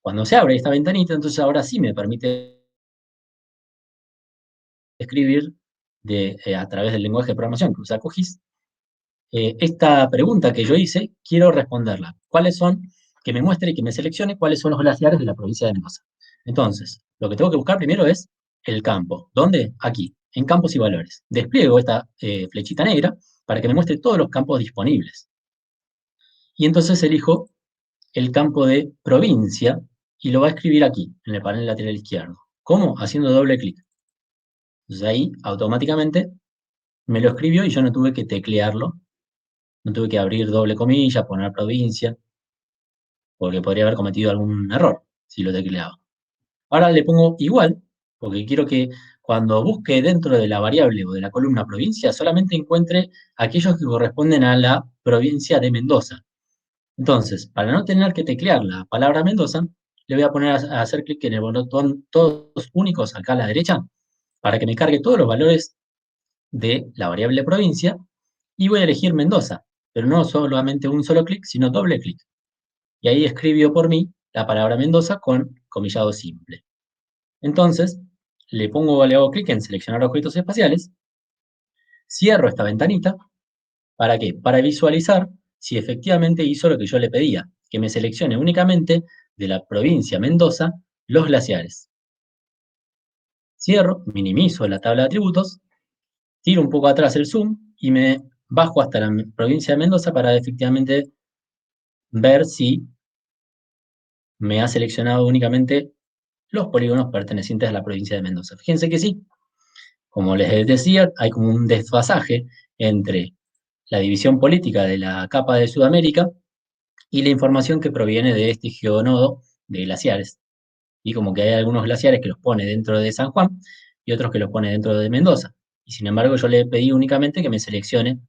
D: Cuando se abre esta ventanita, entonces ahora sí me permite escribir a través del lenguaje de programación que usa QGIS. Esta pregunta que yo hice, quiero responderla. Que me muestre y que me seleccione cuáles son los glaciares de la provincia de Mendoza. Entonces, lo que tengo que buscar primero es el campo. ¿Dónde? Aquí, en campos y valores. Despliego esta flechita negra para que me muestre todos los campos disponibles. Y entonces elijo el campo de provincia y lo va a escribir aquí, en el panel lateral izquierdo. ¿Cómo? Haciendo doble clic. Entonces ahí, automáticamente, me lo escribió y yo no tuve que teclearlo. No tuve que abrir doble comilla, poner provincia, porque podría haber cometido algún error si lo tecleaba. Ahora le pongo igual, porque quiero que cuando busque dentro de la variable o de la columna provincia, solamente encuentre aquellos que corresponden a la provincia de Mendoza. Entonces, para no tener que teclear la palabra Mendoza, le voy a poner a hacer clic en el botón todos únicos acá a la derecha, para que me cargue todos los valores de la variable provincia, y voy a elegir Mendoza, pero no solamente un solo clic, sino doble clic. Y ahí escribió por mí la palabra Mendoza con comillado simple. Entonces, le hago clic en seleccionar objetos espaciales, cierro esta ventanita, ¿para qué? Para visualizar si efectivamente hizo lo que yo le pedía, que me seleccione únicamente de la provincia Mendoza los glaciares. Cierro, minimizo la tabla de atributos, tiro un poco atrás el zoom y me bajo hasta la provincia de Mendoza para efectivamente ver si me ha seleccionado únicamente los polígonos pertenecientes a la provincia de Mendoza. Fíjense que sí, como les decía, hay como un desfasaje entre la división política de la capa de Sudamérica y la información que proviene de este geonodo de glaciares. Y como que hay algunos glaciares que los pone dentro de San Juan y otros que los pone dentro de Mendoza. Y sin embargo yo le pedí únicamente que me seleccione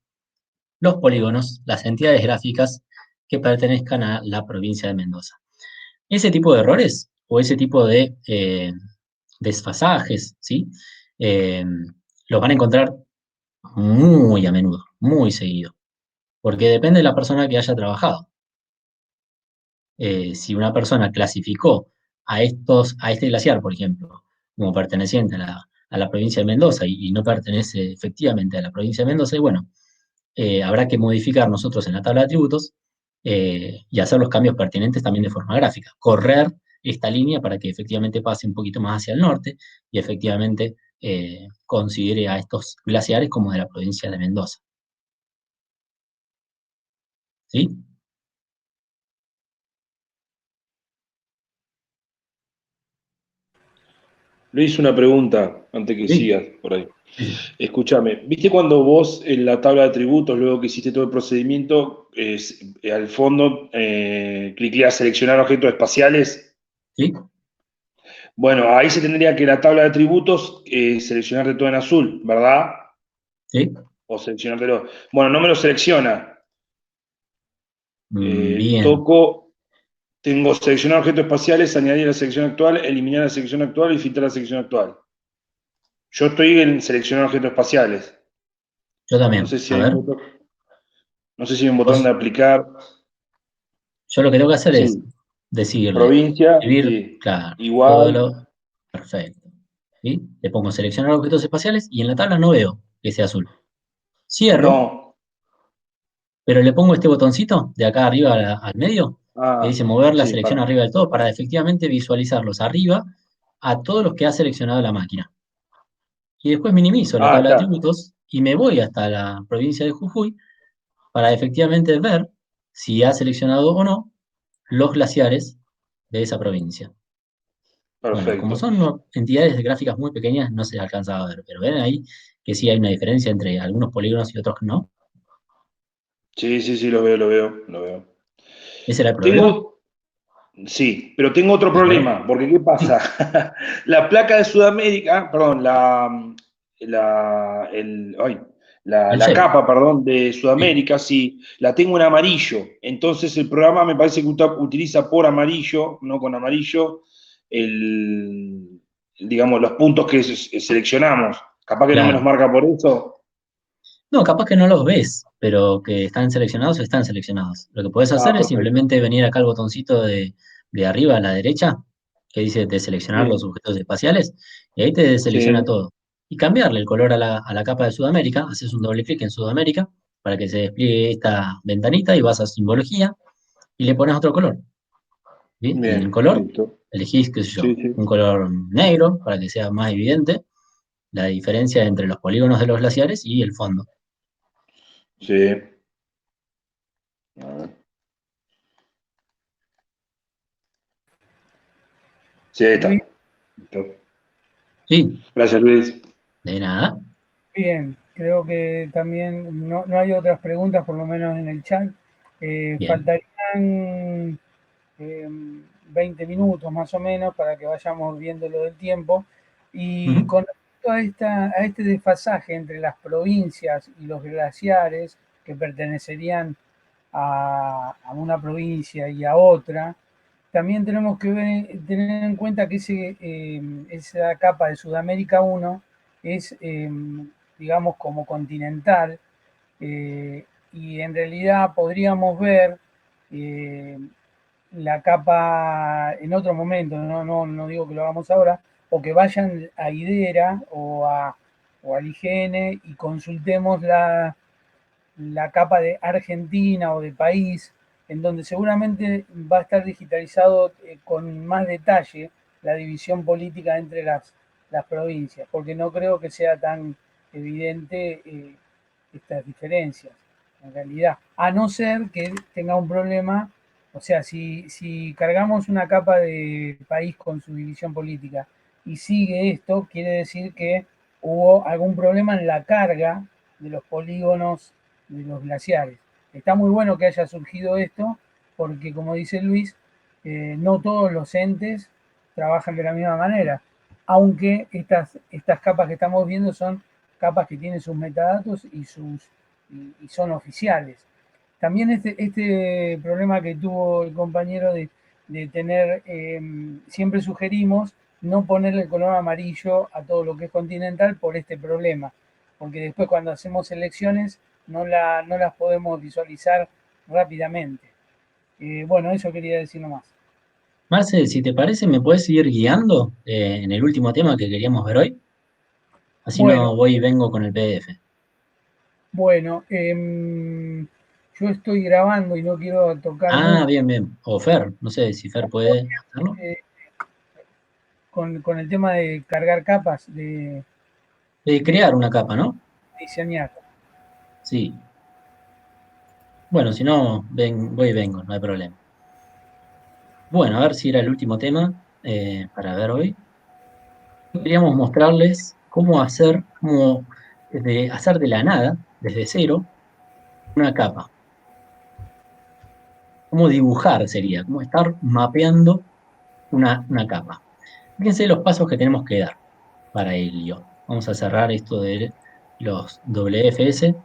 D: los polígonos, las entidades gráficas que pertenezcan a la provincia de Mendoza. Ese tipo de errores o ese tipo de desfasajes, ¿sí? Los van a encontrar muy a menudo, muy seguido, porque depende de la persona que haya trabajado. Si una persona clasificó a este glaciar, por ejemplo, como perteneciente a la provincia de Mendoza y no pertenece efectivamente a la provincia de Mendoza, y bueno, habrá que modificar nosotros en la tabla de atributos y hacer los cambios pertinentes también de forma gráfica. Correr esta línea para que efectivamente pase un poquito más hacia el norte y efectivamente considere a estos glaciares como de la provincia de Mendoza. ¿Sí?
F: Luis, una pregunta antes que
D: Sí.
F: sigas por ahí.
D: Sí.
F: Escúchame, ¿viste cuando vos en la tabla de atributos, luego que hiciste todo el procedimiento, al fondo clicleas seleccionar objetos espaciales?
D: ¿Sí?
F: Bueno, ahí se tendría que la tabla de atributos seleccionarte todo en azul, ¿verdad?
D: ¿Sí?
F: O seleccionártelo. Bueno, no me lo selecciona.
D: Bien.
F: Tengo seleccionar objetos espaciales, añadir la selección actual, eliminar la selección actual y filtrar la selección actual. Yo estoy en seleccionar objetos espaciales.
D: Yo
F: No
D: también.
F: sé si
D: A
F: hay
D: ver.
F: un botón, no sé si hay un botón de aplicar.
D: Yo lo que tengo que hacer es
F: Sí,
D: decirle,
F: provincia,
D: escribir,
F: sí.
D: claro, todo
F: Igual,
D: lo... Perfecto. ¿Sí? Le pongo seleccionar objetos espaciales y en la tabla no veo que sea azul. Cierro,
F: no.
D: pero le pongo este botoncito de acá arriba al medio, que
F: Ah,
D: dice mover la
F: sí,
D: selección arriba del todo para efectivamente visualizarlos arriba a todos los que ha seleccionado la máquina. Y después minimizo la tabla de
F: está.
D: atributos y me voy hasta la provincia de Jujuy para efectivamente ver si ha seleccionado o no los glaciares de esa provincia. Bueno, como
F: Perfecto.
D: son entidades gráficas muy pequeñas, no se alcanza a ver, pero ven ahí que sí hay una diferencia entre algunos polígonos y otros que no.
F: Sí, sí, sí, lo veo.
D: ¿Ese era el problema?
F: Tengo, sí, pero tengo otro
D: A ver.
F: problema, porque ¿qué
D: Sí,
F: pasa? La placa de Sudamérica, perdón, la, el, ay,
D: el
F: la
D: shape.
F: capa, perdón, de
D: Sí,
F: Sudamérica, sí, la tengo en amarillo. Entonces el programa me parece que utiliza por amarillo, no con amarillo, digamos, los puntos que seleccionamos. Capaz que no me los
D: claro.
F: marca por eso.
D: No, capaz que no los ves, pero que están seleccionados, están seleccionados. Lo que puedes
F: Ah,
D: hacer es
F: perfecto.
D: simplemente venir acá al botoncito de arriba a la derecha, que dice de seleccionar los
F: Sí,
D: objetos espaciales, y ahí te deselecciona
F: sí,
D: todo. Y cambiarle el color a la capa de Sudamérica, haces un doble clic en Sudamérica para que se despliegue esta ventanita y vas a simbología y le pones otro color. ¿Sí? Y en el
F: bien,
D: color
F: listo.
D: elegís, qué sé
F: Sí,
D: yo,
F: sí.
D: un color negro para que sea más evidente la diferencia entre los polígonos de los glaciares y el fondo.
F: Sí. A ver. Sí, ahí está.
B: Luis,
F: Listo.
D: Sí,
F: Gracias, Luis.
D: de nada.
B: bien, creo que también no hay otras preguntas, por lo menos en el chat.
D: Bien.
B: Faltarían 20 minutos más o menos para que vayamos viendo lo del tiempo. Y
D: Ujú.
B: con respecto a este desfasaje entre las provincias y los glaciares que pertenecerían a una provincia y a otra, también tenemos que tener en cuenta que esa capa de Sudamérica 1 es, digamos, como continental, y en realidad podríamos ver eh, la capa en otro momento, no digo que lo hagamos ahora, o que vayan a IDERA o al IGN y consultemos la capa de Argentina o de país, en donde seguramente va a estar digitalizado con más detalle la división política entre las provincias, porque no creo que sea tan evidente estas diferencias, en realidad. A no ser que tenga un problema, o sea, si cargamos una capa de país con su división política y sigue esto, quiere decir que hubo algún problema en la carga de los polígonos de los glaciares. Está muy bueno que haya surgido esto, porque como dice Luis, no todos los entes trabajan de la misma manera, aunque estas capas que estamos viendo son capas que tienen sus metadatos y son oficiales. También este problema que tuvo el compañero de tener, siempre sugerimos no ponerle el color amarillo a todo lo que es continental por este problema, porque después cuando hacemos elecciones no las podemos visualizar rápidamente. Bueno, eso quería decir nomás.
D: Marce, si te parece, ¿me puedes seguir guiando en el último tema que queríamos ver hoy? Así
B: Bueno,
D: no voy y vengo con el PDF.
B: bueno, yo estoy grabando y no quiero tocar
D: Ah,
B: mucho
D: bien, bien. O Fer, no sé si Fer puede hacerlo.
B: con el tema de cargar capas.
D: crear una capa, ¿no?
B: Diseñar.
D: Sí. Bueno, si no, voy y vengo, no hay problema. Bueno, a ver si era el último tema para ver hoy. Queríamos mostrarles cómo hacer de la nada, desde cero, una capa. Cómo dibujar sería, cómo estar mapeando una capa. Fíjense los pasos que tenemos que dar para ello. Vamos a cerrar esto de los WFS.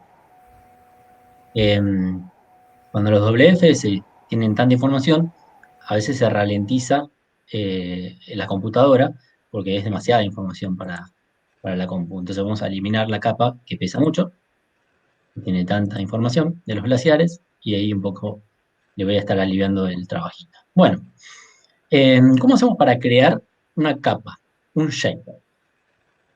D: Cuando los WFS tienen tanta información, a veces se ralentiza la computadora porque es demasiada información para la compu. Entonces vamos a eliminar la capa que pesa mucho, que tiene tanta información de los glaciares, y ahí un poco le voy a estar aliviando el trabajito. Bueno, ¿cómo hacemos para crear una capa, un shape?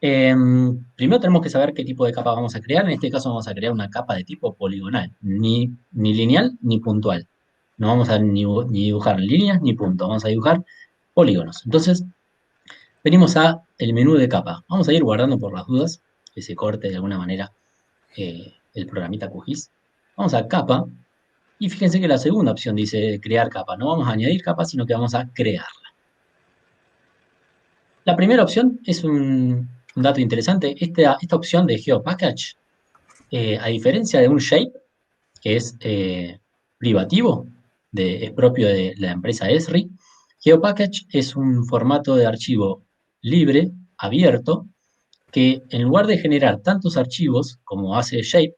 D: Primero tenemos que saber qué tipo de capa vamos a crear. En este caso vamos a crear una capa de tipo poligonal, ni lineal ni puntual. No vamos a ni dibujar líneas ni puntos, vamos a dibujar polígonos. Entonces, venimos a el menú de capa. Vamos a ir guardando por las dudas, que se corte de alguna manera el programita QGIS. Vamos a capa, y fíjense que la segunda opción dice crear capa. No vamos a añadir capa, sino que vamos a crearla. La primera opción es un dato interesante. Esta opción de GeoPackage, a diferencia de un shape, que es privativo, es propio de la empresa Esri, GeoPackage es un formato de archivo libre, abierto, que en lugar de generar tantos archivos como hace Shape,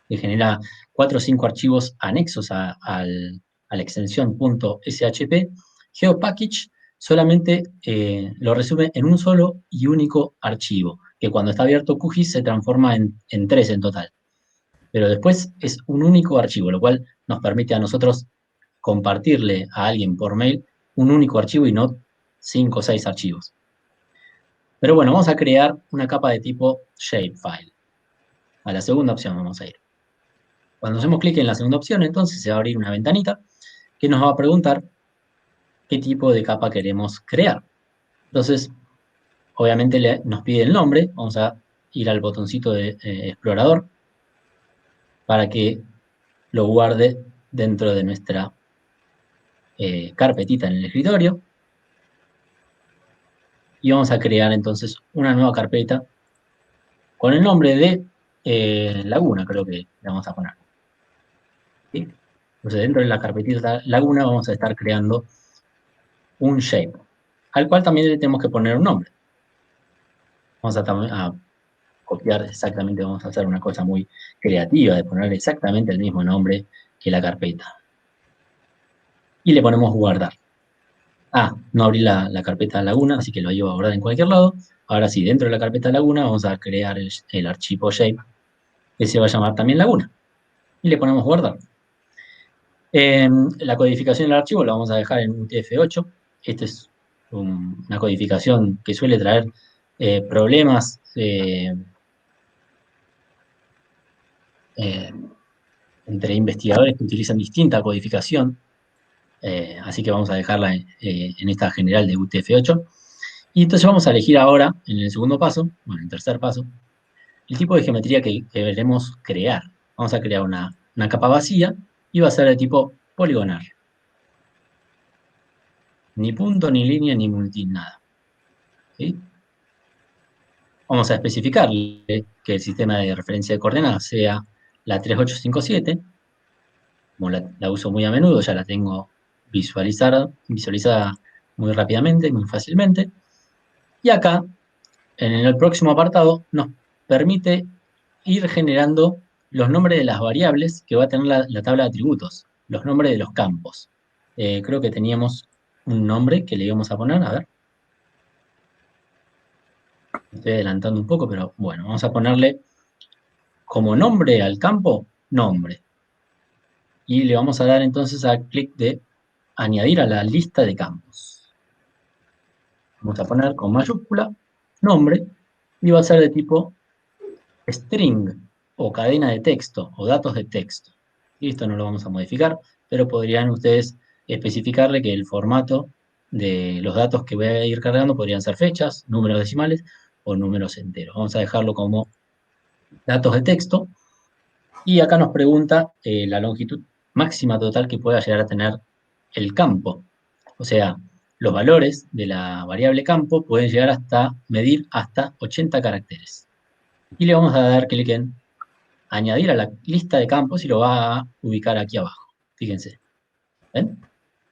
D: que genera 4 o 5 archivos anexos a la extensión .shp, GeoPackage solamente lo resume en un solo y único archivo, que cuando está abierto QGIS se transforma en 3 en total. Pero después es un único archivo, lo cual nos permite a nosotros compartirle a alguien por mail un único archivo y no 5 o 6 archivos. Pero bueno, vamos a crear una capa de tipo shapefile. A la segunda opción vamos a ir. Cuando hacemos clic en la segunda opción, entonces se va a abrir una ventanita que nos va a preguntar qué tipo de capa queremos crear. Entonces, obviamente nos pide el nombre. Vamos a ir al botoncito de explorador para que lo guarde dentro de nuestra carpetita en el escritorio. Y vamos a crear entonces una nueva carpeta con el nombre de Laguna, creo que le vamos a poner. ¿Sí? Entonces dentro de la carpetita Laguna vamos a estar creando un shape, al cual también le tenemos que poner un nombre. Vamos a copiar exactamente, vamos a hacer una cosa muy creativa de poner exactamente el mismo nombre que la carpeta. Y le ponemos guardar. No abrí la carpeta Laguna, así que lo llevo a guardar en cualquier lado. Ahora sí, dentro de la carpeta Laguna vamos a crear el archivo shape, que se va a llamar también Laguna. Y le ponemos guardar. La codificación del archivo la vamos a dejar en UTF-8. Esta es una codificación que suele traer problemas entre investigadores que utilizan distinta codificación. Así que vamos a dejarla en esta general de UTF-8. Y entonces vamos a elegir ahora, en el segundo paso, bueno, en el tercer paso, el tipo de geometría que queremos crear. Vamos a crear una capa vacía y va a ser de tipo poligonal. Ni punto, ni línea, ni multi, nada. ¿Sí? Vamos a especificarle que el sistema de referencia de coordenadas sea la 3857. Como la uso muy a menudo, ya la tengo visualizada muy rápidamente, muy fácilmente. Y acá, en el próximo apartado, nos permite ir generando los nombres de las variables que va a tener la tabla de atributos, los nombres de los campos. Creo que teníamos un nombre que le íbamos a poner, a ver. Estoy adelantando un poco, pero bueno, vamos a ponerle como nombre al campo, nombre. Y le vamos a dar entonces al clic de añadir a la lista de campos. Vamos a poner con mayúscula, nombre, y va a ser de tipo string, o cadena de texto, o datos de texto. Y esto no lo vamos a modificar, pero podrían ustedes especificarle que el formato de los datos que voy a ir cargando podrían ser fechas, números decimales, o números enteros. Vamos a dejarlo como datos de texto. Y acá nos pregunta la longitud máxima total que pueda llegar a tener el campo. O sea, los valores de la variable campo pueden llegar hasta medir hasta 80 caracteres. Y le vamos a dar clic en añadir a la lista de campos y lo va a ubicar aquí abajo. Fíjense. ¿Ven?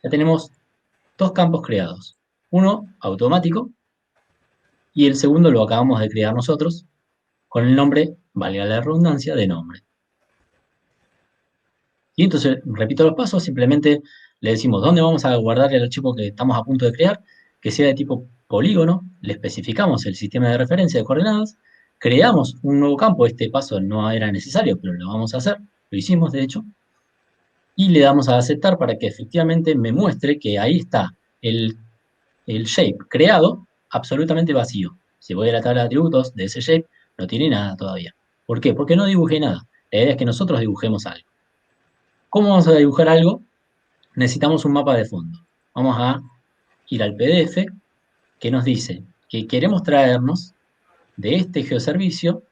D: Ya tenemos dos campos creados. Uno automático y el segundo lo acabamos de crear nosotros con el nombre, valga la redundancia, de nombre. Y entonces, repito los pasos, simplemente le decimos dónde vamos a guardar el archivo que estamos a punto de crear, que sea de tipo polígono, le especificamos el sistema de referencia de coordenadas, creamos un nuevo campo, este paso no era necesario, pero lo vamos a hacer, lo hicimos de hecho, y le damos a aceptar para que efectivamente me muestre que ahí está el shape creado absolutamente vacío. Si voy a la tabla de atributos de ese shape, no tiene nada todavía. ¿Por qué? Porque no dibujé nada. La idea es que nosotros dibujemos algo. ¿Cómo vamos a dibujar algo? Necesitamos un mapa de fondo. Vamos a ir al PDF que nos dice que queremos traernos de este geoservicio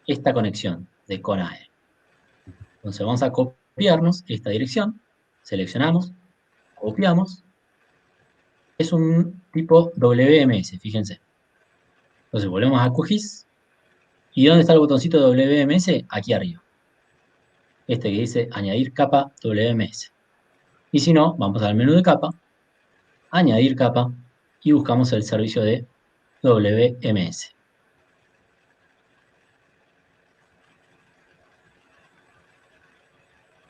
D: esta conexión de CONAE. Entonces vamos a copiarnos esta dirección, seleccionamos, copiamos. Es un tipo WMS, fíjense. Entonces volvemos a QGIS. ¿Y dónde está el botoncito WMS? Aquí arriba. Este que dice añadir capa WMS. Y si no, vamos al menú de capa, añadir capa y buscamos el servicio de WMS.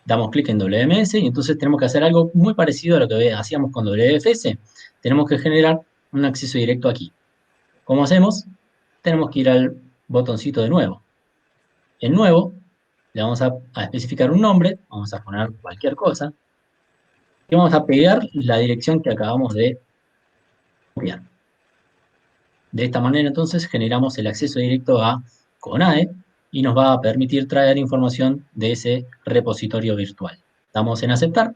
D: Damos clic en WMS y entonces tenemos que hacer algo muy parecido a lo que hacíamos con WFS. Tenemos que generar un acceso directo aquí. ¿Cómo hacemos? Tenemos que ir al botoncito de nuevo. En nuevo, le vamos a especificar un nombre, vamos a poner cualquier cosa, y vamos a pegar la dirección que acabamos de copiar. De esta manera, entonces, generamos el acceso directo a CONAE y nos va a permitir traer información de ese repositorio virtual. Damos en aceptar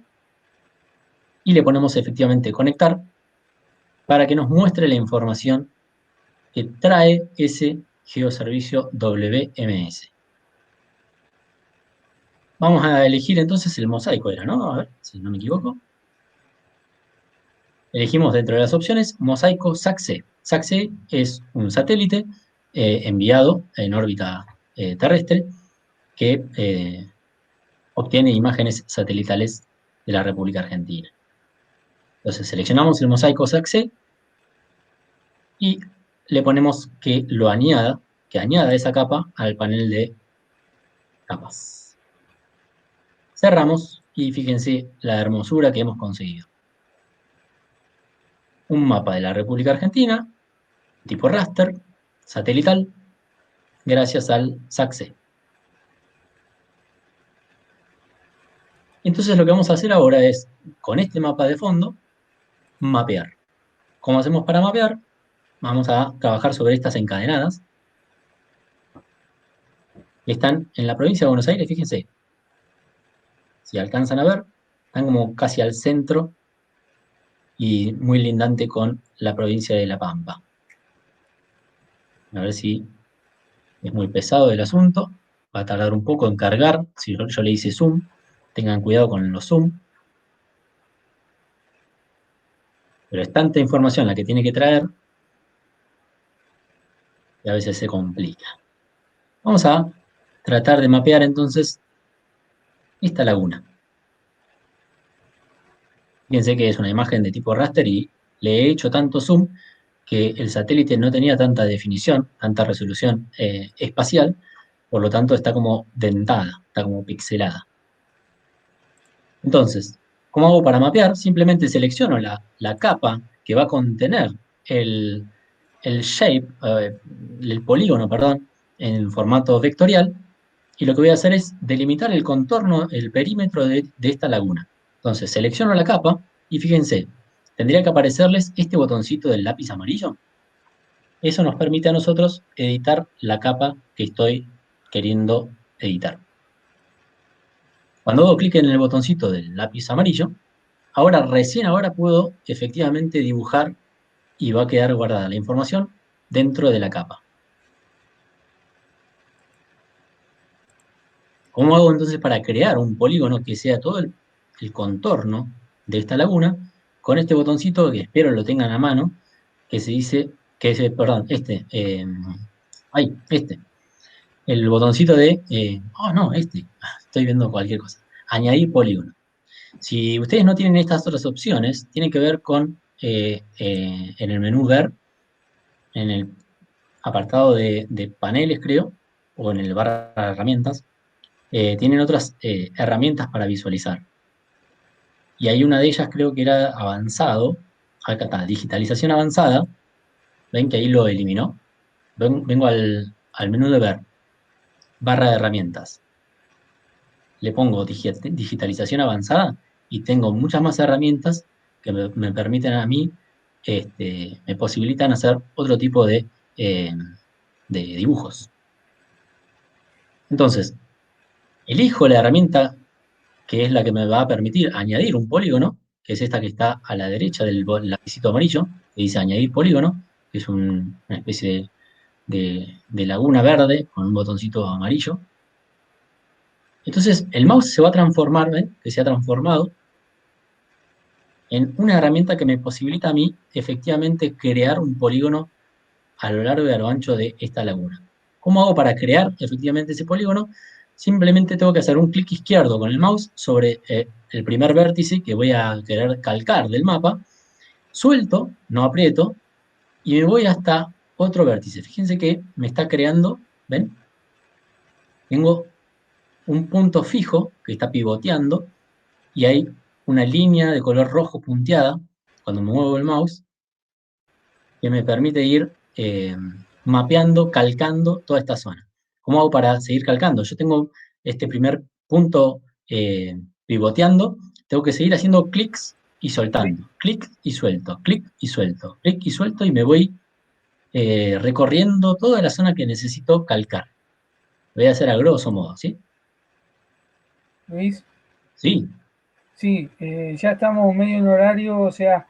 D: y le ponemos efectivamente conectar para que nos muestre la información que trae ese geoservicio WMS. Vamos a elegir entonces el mosaico, era, ¿no? A ver, si no me equivoco. Elegimos dentro de las opciones mosaico SAC-C. SAC-C es un satélite enviado en órbita terrestre que obtiene imágenes satelitales de la República Argentina. Entonces seleccionamos el mosaico SAC-C y le ponemos que lo añada, que añada esa capa al panel de capas. Cerramos y fíjense la hermosura que hemos conseguido. Un mapa de la República Argentina, tipo raster, satelital, gracias al SAC-C. Entonces lo que vamos a hacer ahora es, con este mapa de fondo, mapear. ¿Cómo hacemos para mapear? Vamos a trabajar sobre estas encadenadas, que están en la provincia de Buenos Aires, fíjense. Si alcanzan a ver, están como casi al centro y muy lindante con la provincia de La Pampa. A ver si es muy pesado el asunto. Va a tardar un poco en cargar. Si yo le hice zoom, tengan cuidado con los zoom. Pero es tanta información la que tiene que traer y a veces se complica. Vamos a tratar de mapear entonces esta laguna. Fíjense que es una imagen de tipo raster y le he hecho tanto zoom que el satélite no tenía tanta definición, tanta resolución espacial, por lo tanto está como dentada, está como pixelada. Entonces, ¿cómo hago para mapear? Simplemente selecciono la capa que va a contener el shape, el polígono, perdón, en formato vectorial, y lo que voy a hacer es delimitar el contorno, el perímetro de esta laguna. Entonces, selecciono la capa y fíjense, tendría que aparecerles este botoncito del lápiz amarillo. Eso nos permite a nosotros editar la capa que estoy queriendo editar. Cuando hago clic en el botoncito del lápiz amarillo, recién ahora puedo efectivamente dibujar y va a quedar guardada la información dentro de la capa. ¿Cómo hago entonces para crear un polígono que sea todo el contorno de esta laguna con este botoncito que espero lo tengan a mano, que se dice, perdón, el botoncito de, estoy viendo cualquier cosa, añadir polígono. Si ustedes no tienen estas otras opciones, tienen que ver con, en el menú ver, en el apartado de paneles, creo, o en el barra de herramientas, tienen otras herramientas para visualizar. Y hay una de ellas, creo que era avanzado, acá está, digitalización avanzada, ven que ahí lo eliminó. Vengo al menú de ver, barra de herramientas. Le pongo digitalización avanzada y tengo muchas más herramientas que me permiten a mí, me posibilitan hacer otro tipo de dibujos. Entonces, elijo la herramienta que es la que me va a permitir añadir un polígono, que es esta que está a la derecha del lapicito amarillo, que dice añadir polígono, que es una especie de laguna verde con un botoncito amarillo. Entonces, el mouse se va a transformar, ¿ven? Que se ha transformado en una herramienta que me posibilita a mí, efectivamente, crear un polígono a lo largo y a lo ancho de esta laguna. ¿Cómo hago para crear, efectivamente, ese polígono? Simplemente tengo que hacer un clic izquierdo con el mouse sobre el primer vértice que voy a querer calcar del mapa, suelto, no aprieto, y me voy hasta otro vértice. Fíjense que me está creando, ¿ven? Tengo un punto fijo que está pivoteando y hay una línea de color rojo punteada cuando me muevo el mouse que me permite ir mapeando, calcando toda esta zona. ¿Cómo hago para seguir calcando? Yo tengo este primer punto pivoteando, tengo que seguir haciendo clics y soltando, clic y suelto, clic y suelto, clic y suelto, y me voy recorriendo toda la zona que necesito calcar. Lo voy a hacer a grosso modo, ¿sí?
B: Luis.
D: Sí.
B: Sí, ya estamos medio en horario, o sea,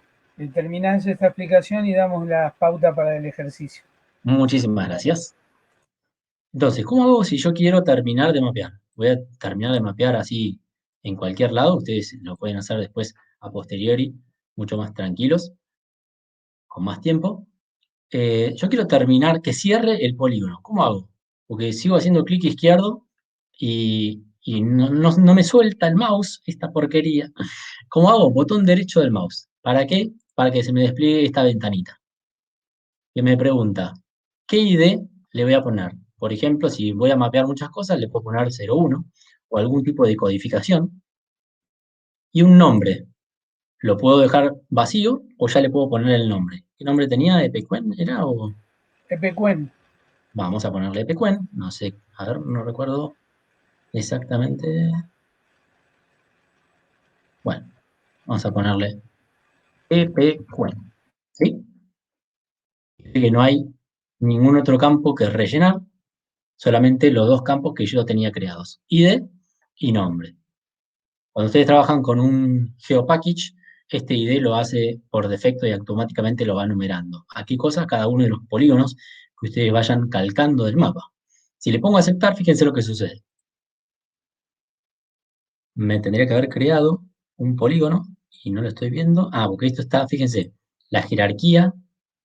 B: terminás esta explicación y damos la pauta para el ejercicio.
D: Muchísimas gracias. Entonces, ¿cómo hago si yo quiero terminar de mapear? Voy a terminar de mapear así en cualquier lado, ustedes lo pueden hacer después a posteriori, mucho más tranquilos, con más tiempo. Yo quiero terminar, que cierre el polígono. ¿Cómo hago? Porque sigo haciendo clic izquierdo y no me suelta el mouse, esta porquería. ¿Cómo hago? Botón derecho del mouse. ¿Para qué? Para que se me despliegue esta ventanita. Que me pregunta, ¿qué ID le voy a poner? Por ejemplo, si voy a mapear muchas cosas, le puedo poner 01 o algún tipo de codificación. Y un nombre. ¿Lo puedo dejar vacío o ya le puedo poner el nombre? ¿Qué nombre tenía? ¿Epequen era o...?
B: Epequen.
D: Vamos a ponerle Epequen. No sé, a ver, no recuerdo exactamente. Bueno, vamos a ponerle Epequen. ¿Sí? Que no hay ningún otro campo que rellenar, solamente los dos campos que yo tenía creados, ID y nombre. Cuando ustedes trabajan con un GeoPackage, este ID lo hace por defecto y automáticamente lo va numerando. ¿A qué cosa? Cada uno de los polígonos que ustedes vayan calcando del mapa. Si le pongo a aceptar, fíjense lo que sucede. Me tendría que haber creado un polígono y no lo estoy viendo. Ah, porque esto está, fíjense, la jerarquía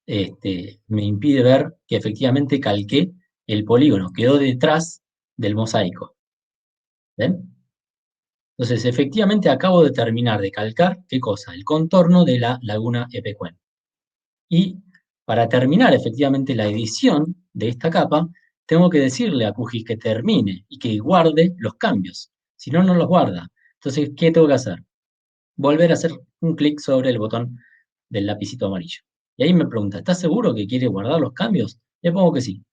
D: me impide ver que efectivamente calqué el polígono, quedó detrás del mosaico. ¿Ven? Entonces, efectivamente acabo de terminar de calcar, ¿qué cosa? El contorno de la laguna Epequen. Y para terminar efectivamente la edición de esta capa, tengo que decirle a QGIS que termine y que guarde los cambios. Si no, no los guarda. Entonces, ¿qué tengo que hacer? Volver a hacer un clic sobre el botón del lapicito amarillo. Y ahí me pregunta, ¿estás seguro que quiere guardar los cambios? Le pongo que sí.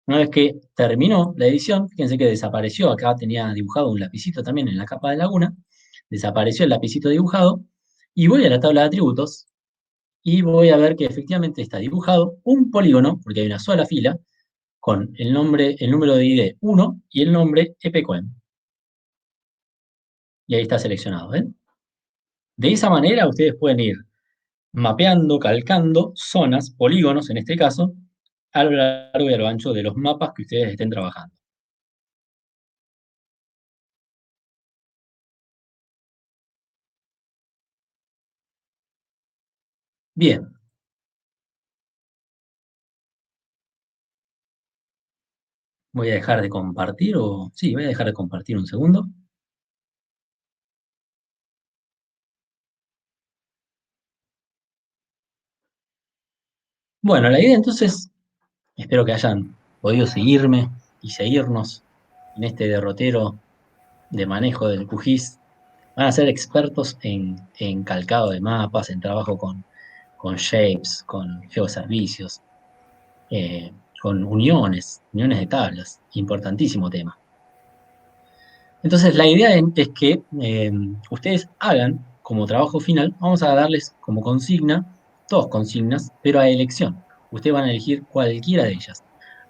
D: Una vez que terminó la edición, fíjense que desapareció, acá tenía dibujado un lapicito también en la capa de laguna, desapareció el lapicito dibujado, y voy a la tabla de atributos, y voy a ver que efectivamente está dibujado un polígono, porque hay una sola fila, con el número de ID 1 y el nombre Epequen. Y ahí está seleccionado, ¿ven? De esa manera ustedes pueden ir mapeando, calcando zonas, polígonos en este caso, a lo largo y a lo ancho de los mapas que ustedes estén trabajando. Bien. Voy a dejar de compartir sí, voy a dejar de compartir un segundo. Bueno, la idea entonces, espero que hayan podido seguirme y seguirnos en este derrotero de manejo del QGIS. Van a ser expertos en calcado de mapas, en trabajo con shapes, con geoservicios, con uniones de tablas. Importantísimo tema. Entonces, la idea es que ustedes hagan como trabajo final, vamos a darles como consigna, dos consignas, pero a elección. Ustedes van a elegir cualquiera de ellas.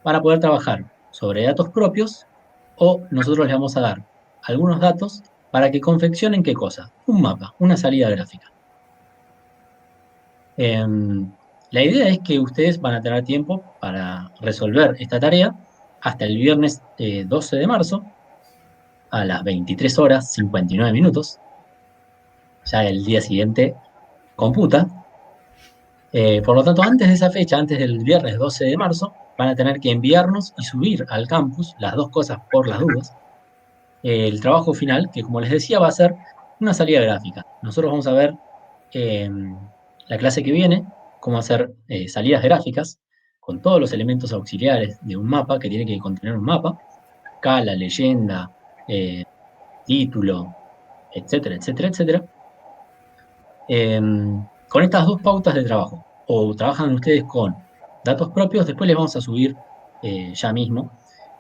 D: Van a poder trabajar sobre datos propios o nosotros les vamos a dar algunos datos para que confeccionen ¿qué cosa? Un mapa, una salida gráfica. La idea es que ustedes van a tener tiempo para resolver esta tarea hasta el viernes 12 de marzo, a las 23 horas 59 minutos. Ya el día siguiente computa. Por lo tanto, antes de esa fecha, antes del viernes 12 de marzo, van a tener que enviarnos y subir al campus, las dos cosas por las dudas, el trabajo final, que como les decía va a ser una salida gráfica. Nosotros vamos a ver la clase que viene, cómo hacer salidas gráficas con todos los elementos auxiliares de un mapa, que tiene que contener un mapa, escala, leyenda, título, etcétera, etcétera, etcétera. Con estas dos pautas de trabajo, o trabajan ustedes con datos propios, después les vamos a subir ya mismo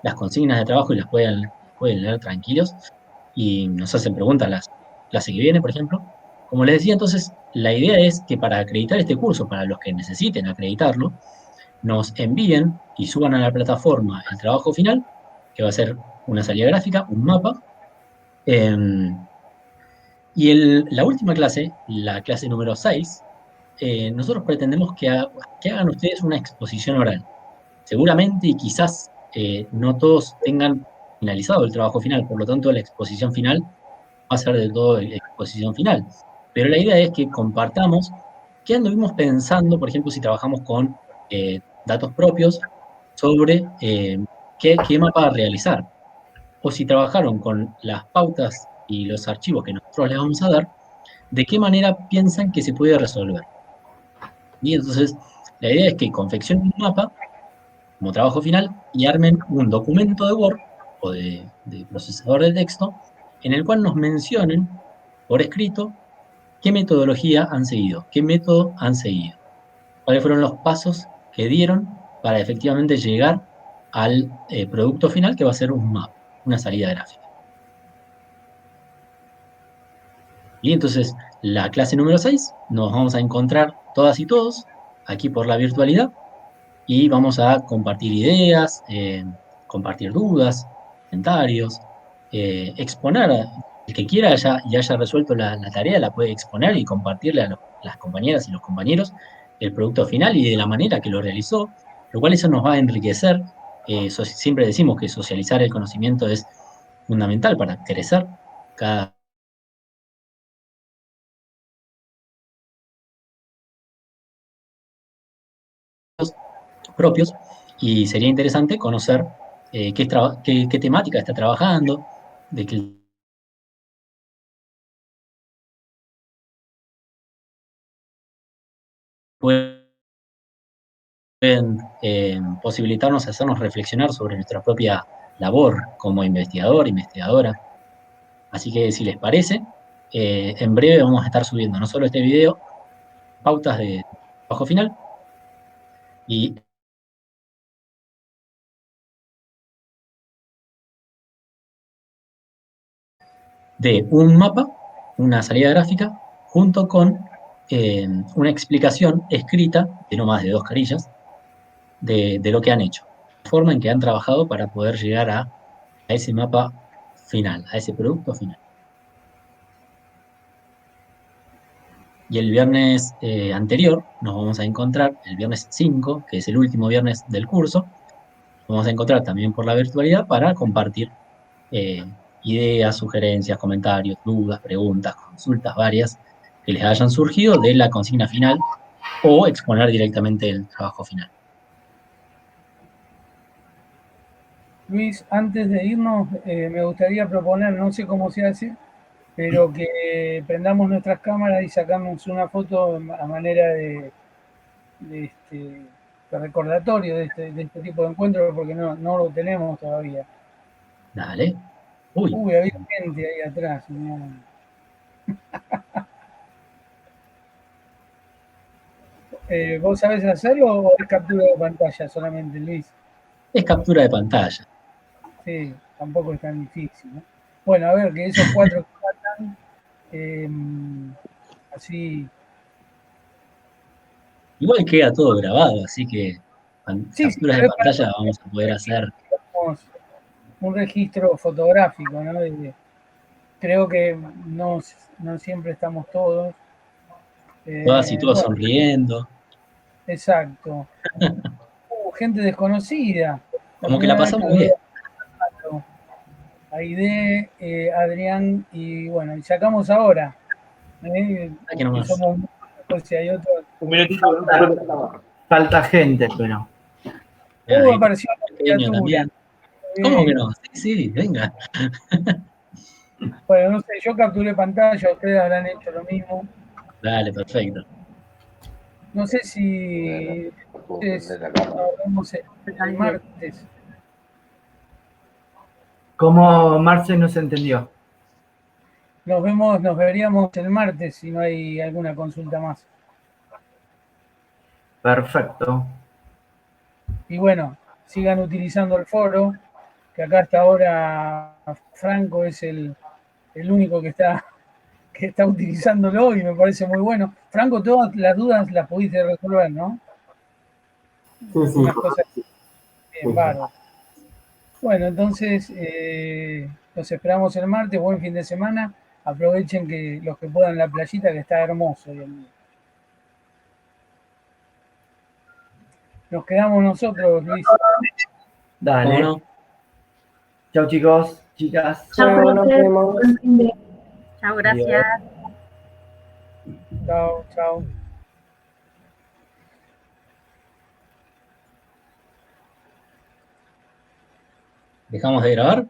D: las consignas de trabajo y las pueden leer tranquilos y nos hacen preguntas la clase que viene, por ejemplo. Como les decía, entonces, la idea es que para acreditar este curso, para los que necesiten acreditarlo, nos envíen y suban a la plataforma el trabajo final, que va a ser una salida gráfica, un mapa. Y la última clase, la clase número 6, nosotros pretendemos que hagan ustedes una exposición oral. Seguramente y quizás no todos tengan finalizado el trabajo final, por lo tanto la exposición final va a ser del todo la exposición final. Pero la idea es que compartamos qué anduvimos pensando, por ejemplo, si trabajamos con datos propios sobre qué mapa realizar. O si trabajaron con las pautas y los archivos que nosotros les vamos a dar, de qué manera piensan que se puede resolver. Y entonces, la idea es que confeccionen un mapa como trabajo final y armen un documento de Word o de procesador de texto en el cual nos mencionen por escrito qué metodología han seguido, qué método han seguido, cuáles fueron los pasos que dieron para efectivamente llegar al producto final, que va a ser un mapa, una salida gráfica. Y entonces, la clase número 6, nos vamos a encontrar todas y todos aquí por la virtualidad y vamos a compartir ideas, compartir dudas, comentarios, exponer, el que quiera y haya resuelto la tarea, la puede exponer y compartirle a las compañeras y los compañeros el producto final y de la manera que lo realizó, lo cual eso nos va a enriquecer. Siempre decimos que socializar el conocimiento es fundamental para crecer cada propios y sería interesante conocer qué temática está trabajando, de qué pueden posibilitarnos hacernos reflexionar sobre nuestra propia labor como investigador, investigadora. Así que si les parece, en breve vamos a estar subiendo no solo este video, pautas de trabajo final y de un mapa, una salida gráfica, junto con una explicación escrita, de no más de 2 carillas, de lo que han hecho, la forma en que han trabajado para poder llegar a ese mapa final, a ese producto final. Y el viernes anterior nos vamos a encontrar, el viernes 5, que es el último viernes del curso, nos vamos a encontrar también por la virtualidad para compartir ideas, sugerencias, comentarios, dudas, preguntas, consultas varias que les hayan surgido de la consigna final o exponer directamente el trabajo final.
B: Luis, antes de irnos, me gustaría proponer, no sé cómo se hace, pero que prendamos nuestras cámaras y sacamos una foto a manera de recordatorio de este tipo de encuentros, porque no lo tenemos todavía.
D: Dale.
B: Uy, había gente ahí atrás. ¿Vos sabés hacerlo o es captura de pantalla solamente, Luis?
D: Es captura de pantalla.
B: Sí, tampoco es tan difícil, ¿no? Bueno, a ver, que esos 4 que faltan, así.
D: Igual queda todo grabado, así que capturas de
B: pero
D: pantalla vamos a poder hacer.
B: Un registro fotográfico, ¿no? Creo que no siempre estamos todos.
D: Todas y todos sonriendo.
B: Exacto. Gente desconocida.
D: Como que la pasamos bien.
B: Aide, Adrián, y bueno, y sacamos ahora.
D: Aquí nomás.
B: Somos muchos, si hay otros.
F: Un minutito.
A: Falta gente, pero.
B: Apareció la criatura.
D: ¿Cómo que no? Sí, venga.
B: Bueno, no sé, yo capturé pantalla, ustedes habrán hecho lo mismo.
D: Dale, perfecto.
B: No sé si nos vemos el martes.
A: ¿Cómo Marce no se entendió?
B: Nos veríamos el martes si no hay alguna consulta más.
A: Perfecto.
B: Y bueno, sigan utilizando el foro, que acá hasta ahora Franco es el único que está utilizándolo y me parece muy bueno. Franco, todas las dudas las pudiste resolver, ¿no?
H: Sí.
B: Unas cosas bien bárbaras. Bueno, entonces los esperamos el martes, buen fin de semana. Aprovechen que los que puedan la playita, que está hermoso hoy en día. Nos quedamos nosotros, Luis.
A: Dale.
D: Bueno.
A: Chau, chicos, chicas.
E: Chau, nos vemos.
G: Chao, gracias.
B: Chao.
D: ¿Dejamos de grabar?